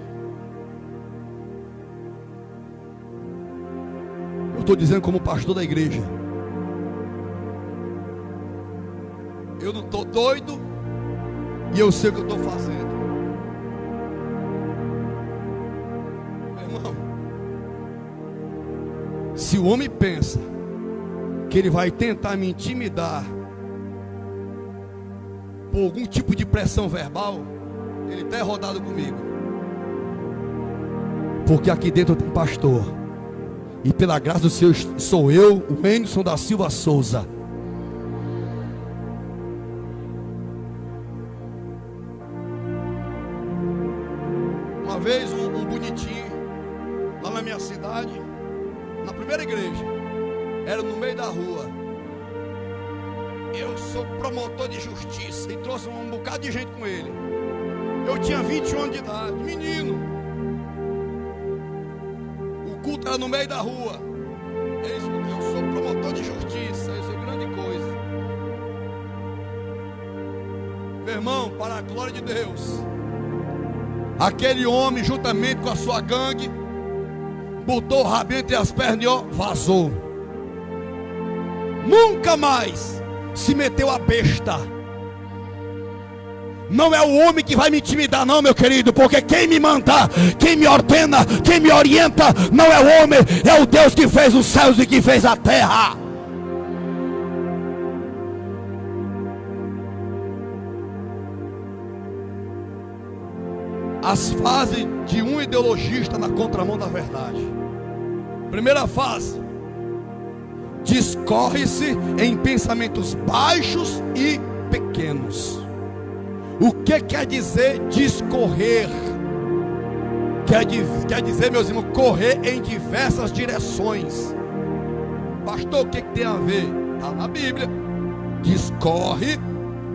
Eu estou dizendo como pastor da igreja, eu não estou doido e eu sei o que eu estou fazendo. Meu irmão, se o homem pensa que ele vai tentar me intimidar por algum tipo de pressão verbal, ele está rodado comigo. Porque aqui dentro tem pastor, e pela graça do Senhor sou eu, o Enilson da Silva Souza. Uma vez um bonitinho lá na minha cidade, na primeira igreja, Era no meio da rua. Eu sou promotor de justiça e trouxe um bocado de gente com ele. Eu tinha 21 anos de idade, menino. O culto era no meio da rua. Eu sou promotor de justiça, isso é grande coisa. Meu irmão, para a glória de Deus, aquele homem, juntamente com a sua gangue, botou o rabinho entre as pernas e vazou. Nunca mais se meteu a besta. Não é o homem que vai me intimidar, não, meu querido, porque quem me manda, quem me ordena, quem me orienta, não é o homem, é o Deus que fez os céus e que fez a terra. As fases de um ideologista na contramão da verdade. Primeira fase: discorre-se em pensamentos baixos e pequenos. O que quer dizer discorrer? Quer dizer, meus irmãos, correr em diversas direções. Pastor, o que tem a ver? Está na Bíblia. Discorre,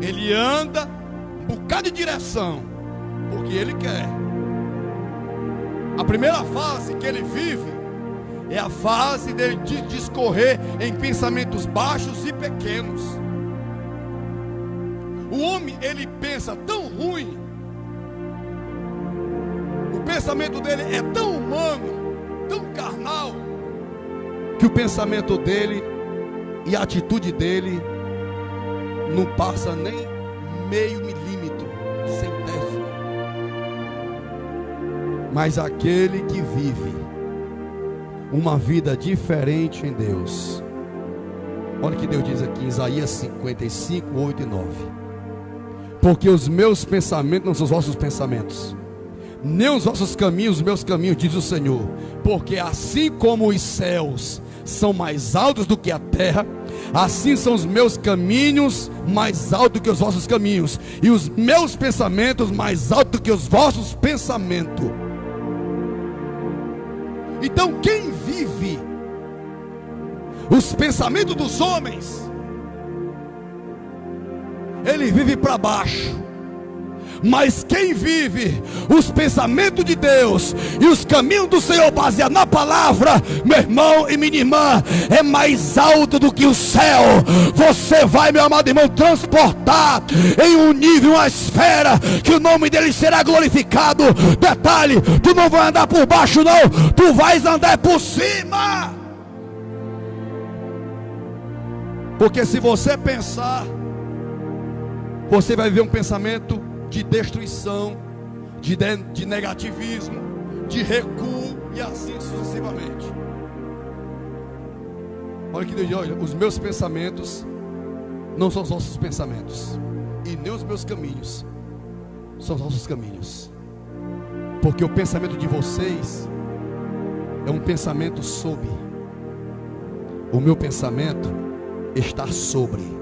ele anda um bocado de direção, porque ele quer. A primeira fase que ele vive é a fase dele de discorrer em pensamentos baixos e pequenos. O homem, ele pensa tão ruim, o pensamento dele é tão humano, tão carnal, que o pensamento dele e a atitude dele não passa nem meio milímetro, centésimo. Mas aquele que vive uma vida diferente em Deus, olha o que Deus diz aqui em Isaías 55, 8 e 9: porque os meus pensamentos não são os vossos pensamentos, nem os vossos caminhos os meus caminhos, diz o Senhor. Porque assim como os céus são mais altos do que a terra, assim são os meus caminhos mais altos do que os vossos caminhos, e os meus pensamentos mais altos do que os vossos pensamentos. Então quem vive os pensamentos dos homens, ele vive para baixo. Mas quem vive os pensamentos de Deus e os caminhos do Senhor baseado na palavra, meu irmão e minha irmã, é mais alto do que o céu. Você vai, meu amado irmão, transportar em um nível, uma esfera, que o nome dele será glorificado. Detalhe, tu não vai andar por baixo não, tu vais andar por cima. Porque se você pensar, você vai viver um pensamento de destruição, de negativismo, de recuo e assim sucessivamente. Olha que Deus diz: olha, os meus pensamentos não são os vossos pensamentos, e nem os meus caminhos são os vossos caminhos. Porque o pensamento de vocês é um pensamento sob, o meu pensamento está sobre.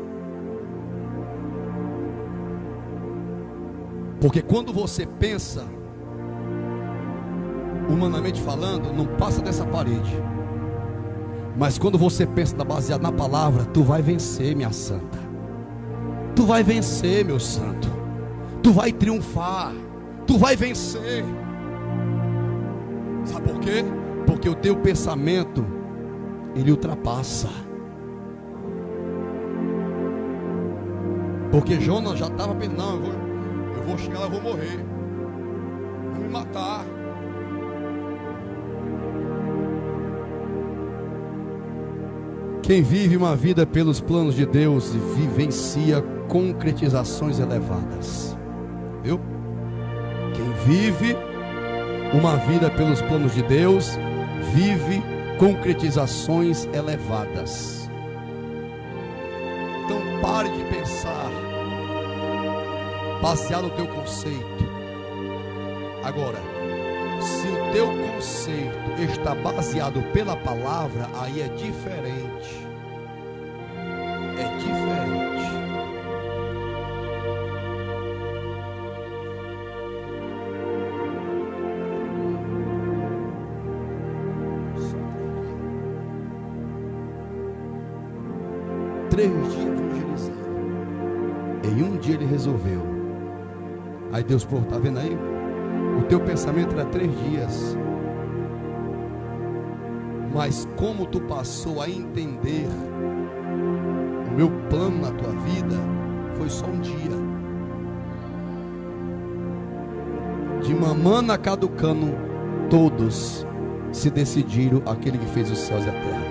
Porque quando você pensa, humanamente falando, não passa dessa parede. Mas quando você pensa baseado na palavra, tu vai vencer, minha santa. Tu vai vencer, meu santo. Tu vai triunfar. Tu vai vencer. Sabe por quê? Porque o teu pensamento, ele ultrapassa. Porque Jonas já estava pensando: não, eu vou chegar lá, eu vou morrer, vou me matar. Quem vive uma vida pelos planos de Deus vivencia concretizações elevadas. Viu? Quem vive uma vida pelos planos de Deus vive concretizações elevadas. Então pare de pensar baseado no teu conceito. Agora, se o teu conceito está baseado pela palavra, aí é diferente. É diferente. 3 dias evangelizando. Em um dia ele resolveu. Aí Deus falou: está vendo aí? O teu pensamento era 3 dias. Mas como tu passou a entender o meu plano na tua vida, foi só um dia. De mamana caducando, todos se decidiram aquele que fez os céus e a terra.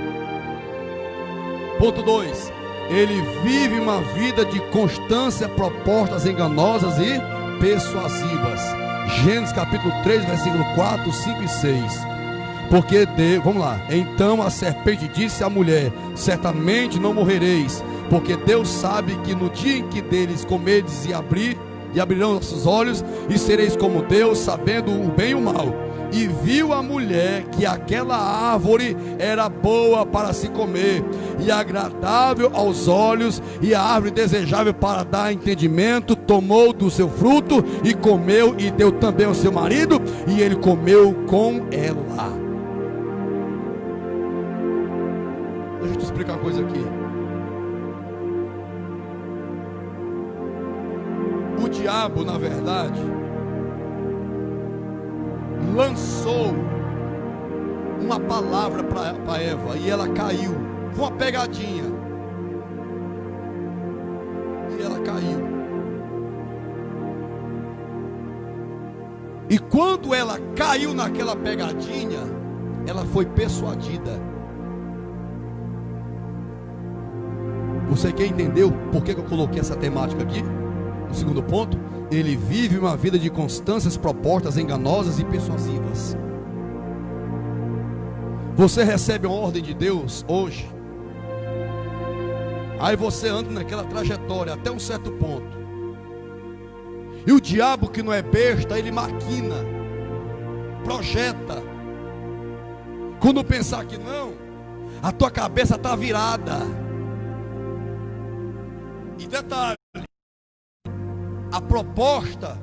Ponto 2. Ele vive uma vida de constância, propostas enganosas e persuasivas. Gênesis capítulo 3, versículo 4, 5 e 6. Porque Deus, vamos lá. Então a serpente disse à mulher: certamente não morrereis, porque Deus sabe que no dia em que deles comerdes e abrirão nossos olhos, e sereis como Deus, sabendo o bem e o mal. E viu a mulher que aquela árvore era boa para se comer, e agradável aos olhos, e a árvore desejável para dar entendimento. Tomou do seu fruto e comeu, e deu também ao seu marido, e ele comeu com ela. Deixa eu te explicar uma coisa aqui. O diabo, na verdade, lançou uma palavra para Eva, e ela caiu. Foi uma pegadinha, e ela caiu. E quando ela caiu naquela pegadinha, ela foi persuadida. Você quer entender por que eu coloquei essa temática aqui? No segundo ponto, ele vive uma vida de constâncias, propostas enganosas e persuasivas. Você recebe uma ordem de Deus hoje, aí você anda naquela trajetória até um certo ponto, e o diabo, que não é besta, ele maquina, projeta. Quando pensar que não, a tua cabeça está virada. E detalhe, a proposta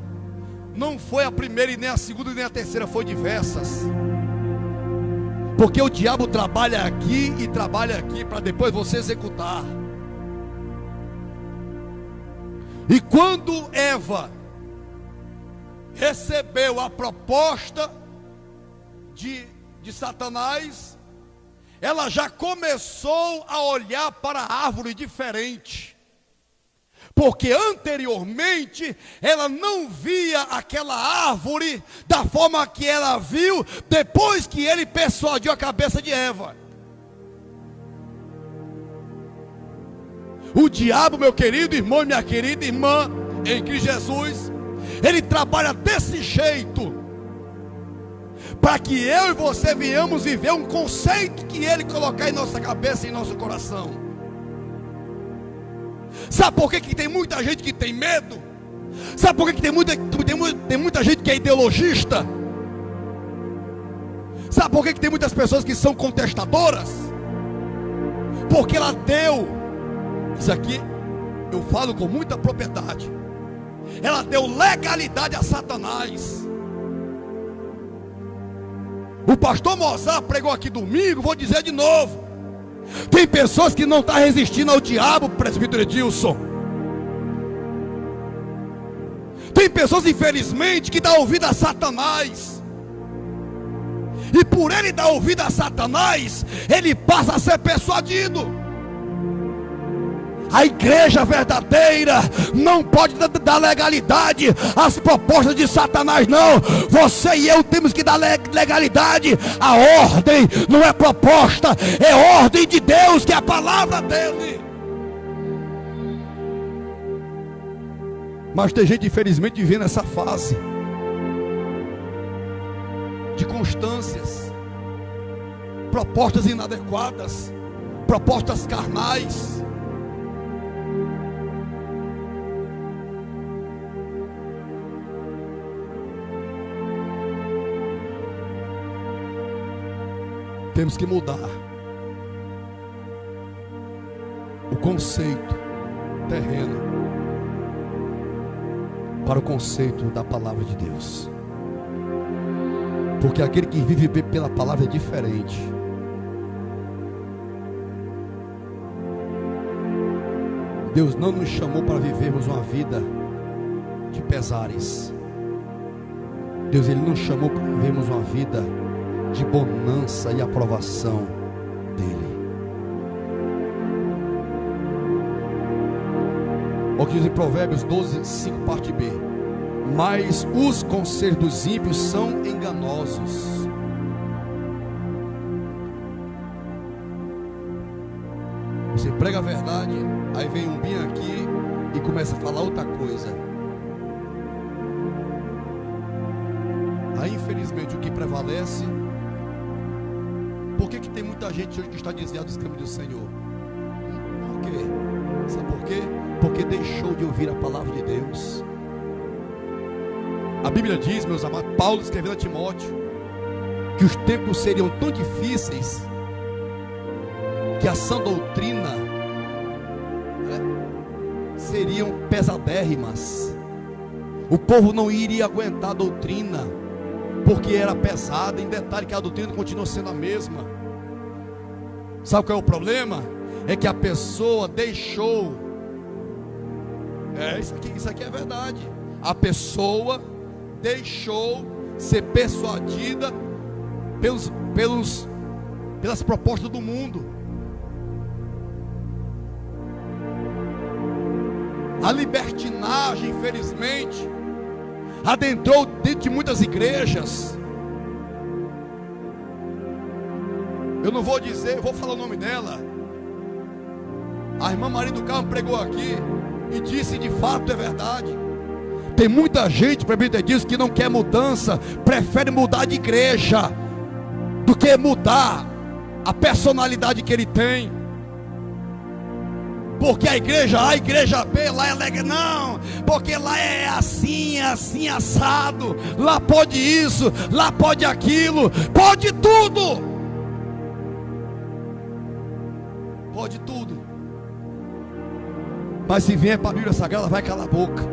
não foi a primeira, e nem a segunda, e nem a terceira, foi diversas. Porque o diabo trabalha aqui e trabalha aqui para depois você executar. E quando Eva recebeu a proposta de Satanás, ela já começou a olhar para a árvore diferente. Porque anteriormente ela não via aquela árvore da forma que ela viu depois que ele persuadiu a cabeça de Eva. O diabo, meu querido irmão e minha querida irmã em Cristo Jesus, ele trabalha desse jeito, para que eu e você venhamos viver um conceito que ele colocar em nossa cabeça e em nosso coração. Sabe por que tem muita gente que tem medo? Sabe por que tem muita gente que é ideologista? Sabe por que tem muitas pessoas que são contestadoras? Porque ela deu, isso aqui eu falo com muita propriedade, ela deu legalidade a Satanás. O pastor Mozart pregou aqui domingo, vou dizer de novo. Tem pessoas que não estão resistindo ao diabo, presbítero Edilson. Tem pessoas, infelizmente, que dão ouvido a Satanás. E por ele dar ouvido a Satanás, ele passa a ser persuadido. A igreja verdadeira não pode dar legalidade às propostas de Satanás, não. Você e eu temos que dar legalidade. A ordem não é proposta, é ordem de Deus, que é a palavra dele. Mas tem gente, infelizmente, vivendo essa fase de constâncias, propostas inadequadas, propostas carnais. Temos que mudar o conceito terreno para o conceito da palavra de Deus. Porque aquele que vive pela palavra é diferente. Deus não nos chamou para vivermos uma vida de pesares. Deus, Ele nos chamou para vivermos uma vida de bonança e aprovação dEle. O que diz em Provérbios 12, 5, parte B: mas os conselhos dos ímpios são enganosos. Você prega a verdade, aí vem um bem aqui e começa a falar outra coisa. Aí infelizmente o que prevalece. Por que tem muita gente hoje que está desviada dos caminhos do Senhor? Por quê? Sabe por quê? Porque deixou de ouvir a palavra de Deus. A Bíblia diz, meus amados, Paulo escrevendo a Timóteo, que os tempos seriam tão difíceis que a sã doutrina seriam pesadérrimas. O povo não iria aguentar a doutrina, porque era pesada. Em detalhe que a doutrina continua sendo a mesma. Sabe qual é o problema? É que a pessoa deixou. Isso aqui é verdade. A pessoa deixou ser persuadida pelas propostas do mundo. A libertinagem, infelizmente, adentrou dentro de muitas igrejas. Eu não vou dizer, vou falar o nome dela. A irmã Maria do Carmo pregou aqui e disse, de fato é verdade. Tem muita gente, para mim, diz que não quer mudança, prefere mudar de igreja do que mudar a personalidade que ele tem. Porque a igreja B, lá é legal. Não, porque lá é assim, assim, assado. Lá pode isso, lá pode aquilo, pode tudo. Pode tudo. Mas se vier para a Bíblia Sagrada, vai calar a boca.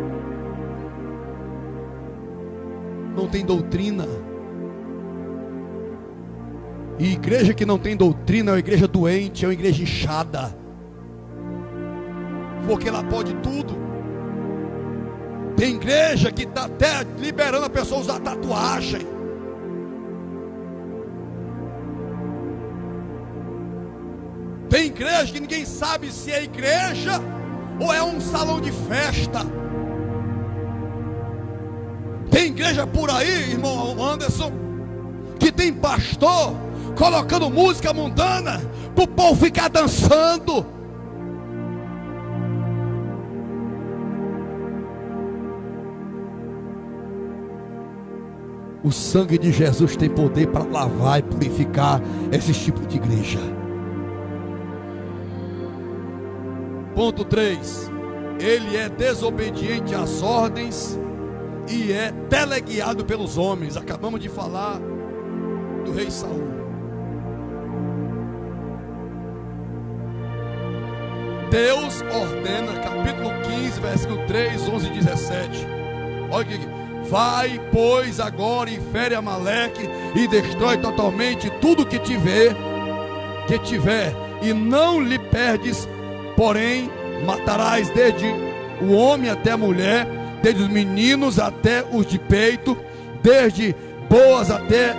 Não tem doutrina. E igreja que não tem doutrina é uma igreja doente, é uma igreja inchada. Porque ela pode tudo. Tem igreja que está até liberando a pessoa a usar tatuagem. Tem igreja que ninguém sabe se é igreja ou é um salão de festa. Tem igreja por aí, irmão Anderson, que tem pastor colocando música mundana para o povo ficar dançando. O sangue de Jesus tem poder para lavar e purificar esse tipo de igreja. Ponto 3. Ele é desobediente às ordens e é teleguiado pelos homens. Acabamos de falar do rei Saul. Deus ordena, capítulo 15, versículo 3, 11 e 17. Olha aqui. Vai, pois, agora e fere Amaleque e destrói totalmente tudo que tiver, e não lhe perdes, porém matarás desde o homem até a mulher, desde os meninos até os de peito, desde bois até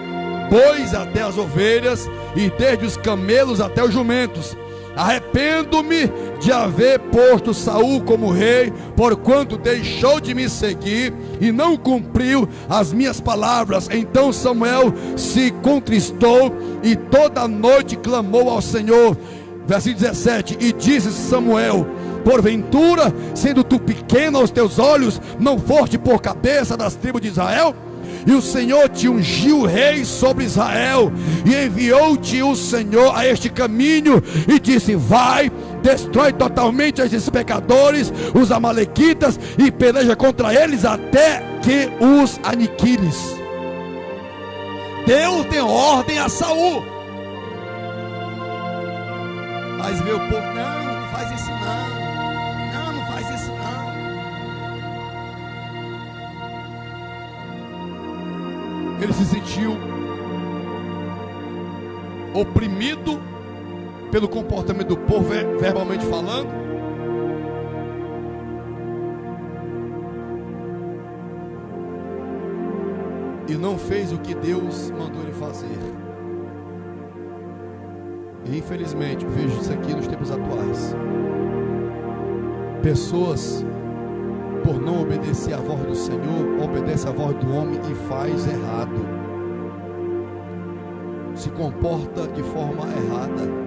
as ovelhas, e desde os camelos até os jumentos. Arrependo-me de haver posto Saul como rei, porquanto deixou de me seguir e não cumpriu as minhas palavras. Então Samuel se contristou e toda noite clamou ao Senhor. Versículo 17. E disse Samuel: porventura, sendo tu pequeno aos teus olhos, não foste por cabeça das tribos de Israel? E o Senhor te ungiu rei sobre Israel, e enviou-te o Senhor a este caminho, e disse: vai, destrói totalmente esses pecadores, os amalequitas, e peleja contra eles até que os aniquiles. Deus deu ordem a Saul, mas meu povo, não faz isso não, não faz isso não. Ele se sentiu oprimido pelo comportamento do povo, verbalmente falando, e não fez o que Deus mandou ele fazer. E infelizmente eu vejo isso aqui nos tempos atuais. Pessoas, por não obedecer à voz do Senhor, obedecem à voz do homem e faz errado, se comporta de forma errada.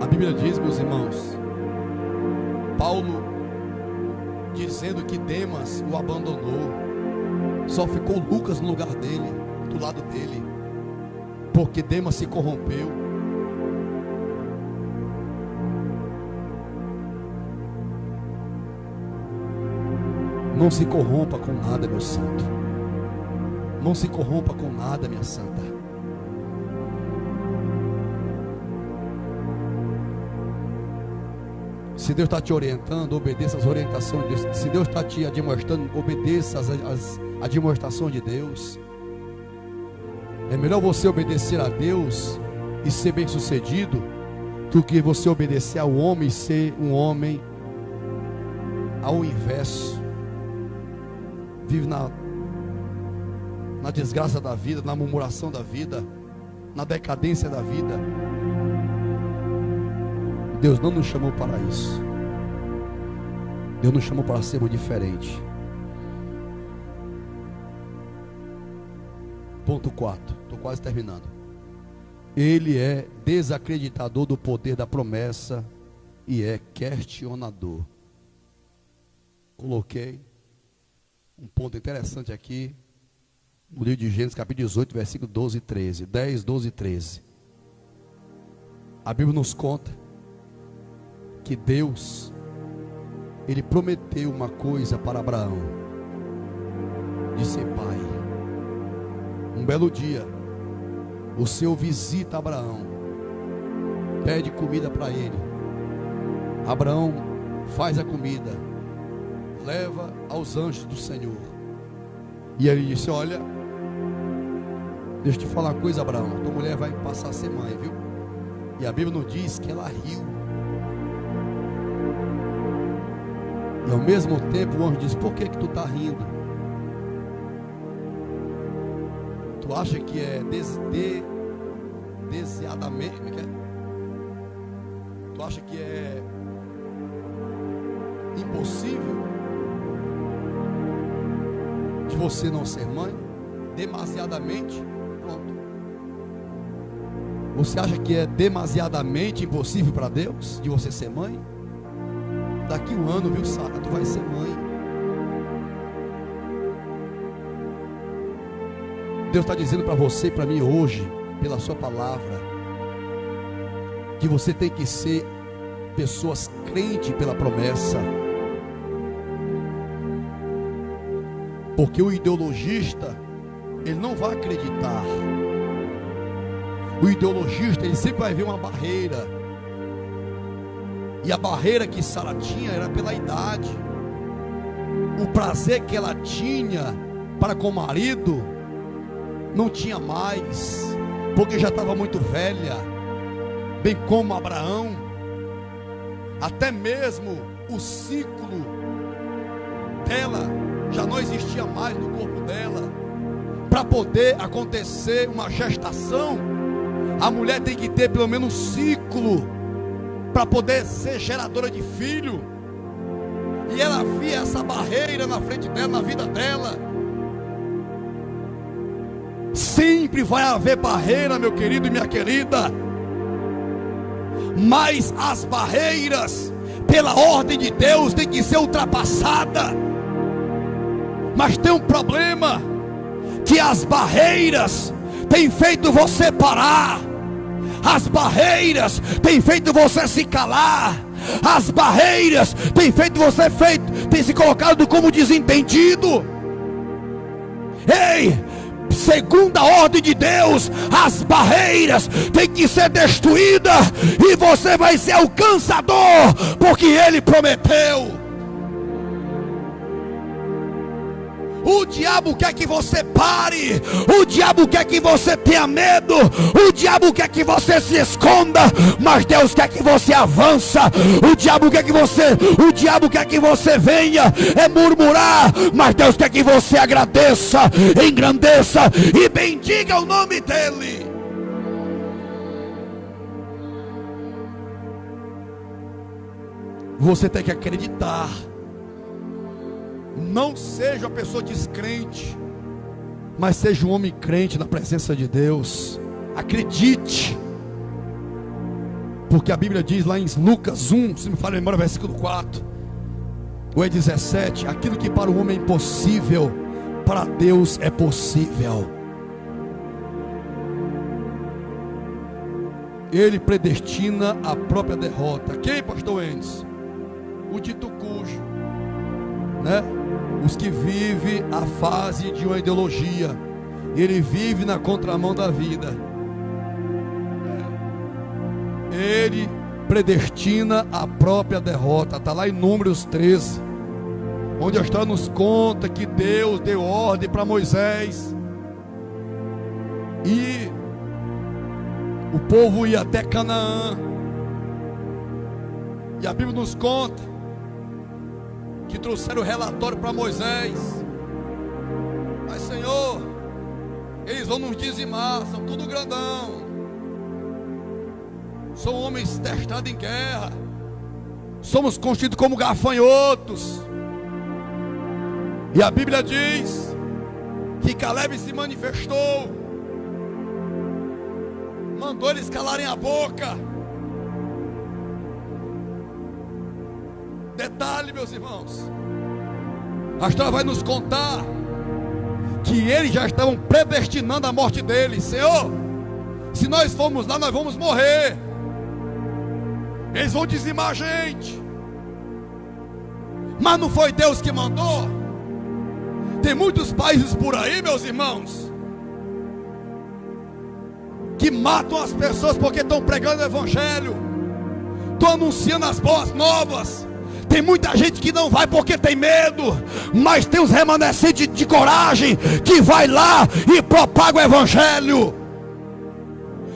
A Bíblia diz, meus irmãos, Paulo dizendo que Demas o abandonou, só ficou Lucas no lugar dele, do lado dele, porque Demas se corrompeu. Não se corrompa com nada, meu santo. Não se corrompa com nada, minha santa. Se Deus está te orientando, obedeça as orientações de Deus. Se Deus está te admoestando, obedeça as admoestações de Deus. É melhor você obedecer a Deus e ser bem sucedido do que você obedecer ao homem e ser um homem ao inverso. Vive na desgraça da vida, na murmuração da vida, na decadência da vida. Deus não nos chamou para isso. Deus nos chamou para sermos diferentes. Ponto 4, estou quase terminando. Ele é desacreditador do poder da promessa e é questionador. Coloquei um ponto interessante aqui no livro de Gênesis, capítulo 18, versículo 12 e 13. 10, 12 e 13. A Bíblia nos conta que Deus, Ele prometeu uma coisa para Abraão, de ser pai. Um belo dia, o Senhor visita Abraão, pede comida para ele. Abraão faz a comida, leva aos anjos do Senhor. E ele disse: olha, deixa eu te falar uma coisa, Abraão, tua mulher vai passar a ser mãe, viu? E a Bíblia nos diz que ela riu. E ao mesmo tempo o anjo diz: por que tu está rindo? Tu acha que é desejadamente? Como é que é? Tu acha que é impossível de você não ser mãe? Demasiadamente? Pronto. Você acha que é demasiadamente impossível para Deus de você ser mãe? Daqui um ano, viu, Sara, tu vai ser mãe. Deus está dizendo para você e para mim hoje, pela sua palavra, que você tem que ser pessoas crentes pela promessa. Porque o ideologista, ele não vai acreditar. O ideologista, ele sempre vai ver uma barreira. E a barreira que Sara tinha era pela idade. O prazer que ela tinha para com o marido não tinha mais, porque já estava muito velha. Bem como Abraão, até mesmo o ciclo dela já não existia mais no corpo dela. Para poder acontecer uma gestação, a mulher tem que ter pelo menos um ciclo para poder ser geradora de filho. E ela via essa barreira na frente dela, na vida dela. Sempre vai haver barreira, meu querido e minha querida. Mas as barreiras, pela ordem de Deus, tem que ser ultrapassada. Mas tem um problema, que as barreiras têm feito você parar. As barreiras têm feito você se calar. As barreiras têm feito você tem se colocado como desentendido. Ei, segundo a ordem de Deus, as barreiras têm que ser destruídas e você vai ser alcançador, porque Ele prometeu. O diabo quer que você pare, o diabo quer que você tenha medo, o diabo quer que você se esconda, mas Deus quer que você avança. O diabo quer que você venha murmurar, mas Deus quer que você agradeça, engrandeça e bendiga o nome dele. Você tem que acreditar. Não seja uma pessoa descrente, mas seja um homem crente na presença de Deus. Acredite, porque a Bíblia diz lá em Lucas 1, se me falha a memória, versículo 4 ou é 17: aquilo que para o homem é impossível, para Deus é possível. Ele predestina a própria derrota. Quem, pastor Endes? O dito cujo, né? Os que vivem a fase de uma ideologia. Ele vive na contramão da vida. Ele predestina a própria derrota. Está lá em Números 13, onde a história nos conta que Deus deu ordem para Moisés, e o povo ia até Canaã. E a Bíblia nos conta que trouxeram o relatório para Moisés: mas Senhor, eles vão nos dizimar, são tudo grandão, são homens testados em guerra, somos constituídos como gafanhotos. E a Bíblia diz que Caleb se manifestou, mandou eles calarem a boca. Detalhe, meus irmãos, a história vai nos contar que eles já estavam predestinando a morte deles. Senhor, se nós formos lá, nós vamos morrer, eles vão dizimar a gente. Mas não foi Deus que mandou. Tem muitos países por aí, meus irmãos, que matam as pessoas porque estão pregando o evangelho, estão anunciando as boas novas. Tem muita gente que não vai porque tem medo, mas tem os remanescentes de coragem que vai lá e propaga o evangelho,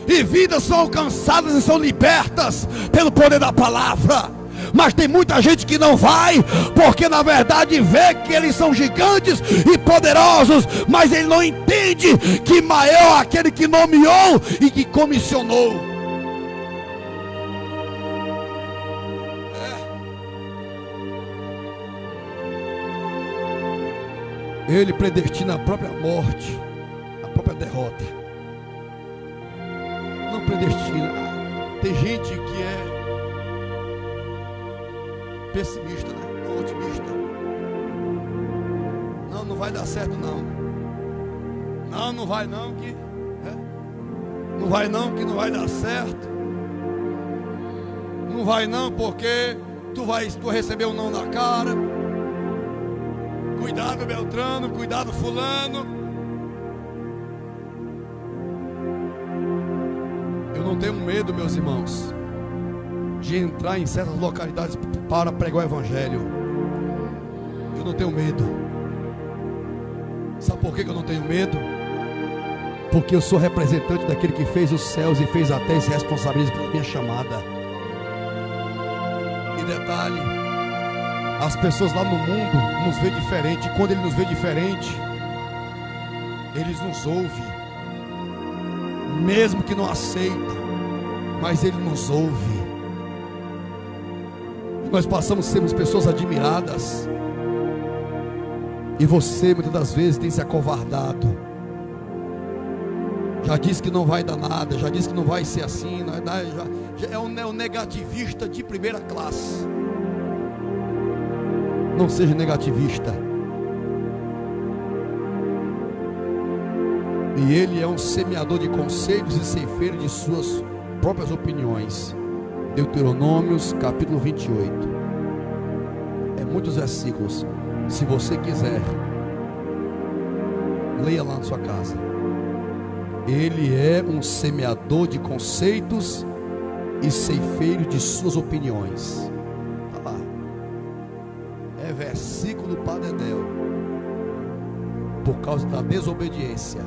e vidas são alcançadas e são libertas pelo poder da palavra. Mas tem muita gente que não vai, porque na verdade vê que eles são gigantes e poderosos, mas ele não entende que maior é aquele que nomeou e que comissionou. Ele predestina a própria morte, a própria derrota. Não predestina. Tem gente que é pessimista, né? Ou otimista. Não vai dar certo não. Não vai não que não vai não que não vai dar certo. Não vai não porque tu receber um não na cara. Cuidado Beltrano, cuidado fulano. Eu não tenho medo, meus irmãos, de entrar em certas localidades para pregar o evangelho. Eu não tenho medo. Sabe por que eu não tenho medo? Porque eu sou representante daquele que fez os céus e fez a terra e se responsabiliza pela minha chamada. E detalhe, as pessoas lá no mundo nos vê diferente. Quando ele nos vê diferente, eles nos ouvem, mesmo que não aceita, mas ele nos ouve. Nós passamos a sermos pessoas admiradas, e você muitas das vezes tem se acovardado. Já disse que não vai dar nada, já disse que não vai ser assim, já é um negativista de primeira classe. Não seja negativista. E ele é um semeador de conselhos e ceifeiro de suas próprias opiniões. Deuteronômios capítulo 28. É muitos versículos. Se você quiser, leia lá na sua casa. Ele é um semeador de conceitos e ceifeiro de suas opiniões. Está lá. É versículo para dedéu. por causa da desobediência,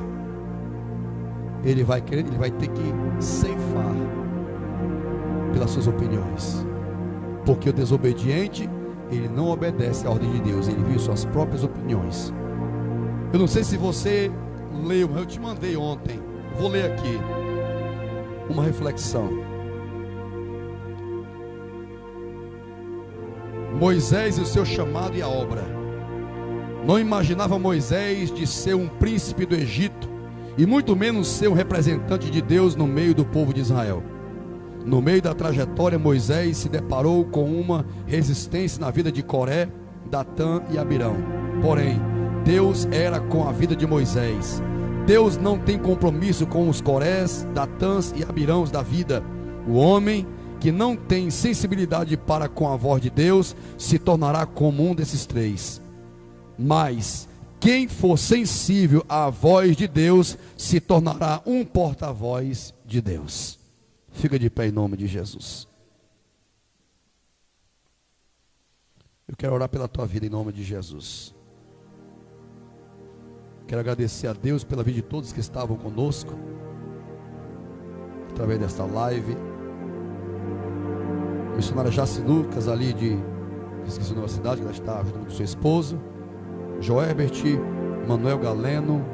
ele vai ter que ceifar pelas suas opiniões, porque o desobediente, ele não obedece à ordem de Deus, ele vive suas próprias opiniões. Eu não sei se você leu, eu te mandei ontem, vou ler aqui uma reflexão. Moisés e o seu chamado e a obra. Não imaginava Moisés de ser um príncipe do Egito, e muito menos ser um representante de Deus no meio do povo de Israel. No meio da trajetória, Moisés se deparou com uma resistência na vida de Coré, Datã e Abirão. Porém, Deus era com a vida de Moisés. Deus não tem compromisso com os Corés, Datãs e Abirãos da vida. O homem que não tem sensibilidade para com a voz de Deus se tornará como um desses três. Mas quem for sensível à voz de Deus se tornará um porta-voz de Deus. Fica de pé em nome de Jesus. Eu quero orar pela tua vida em nome de Jesus. Quero agradecer a Deus pela vida de todos que estavam conosco através desta live. Missionária Jaci Lucas, ali esqueci o nome da cidade, que ela está junto com seu esposo, Joerbert, Manuel Galeno,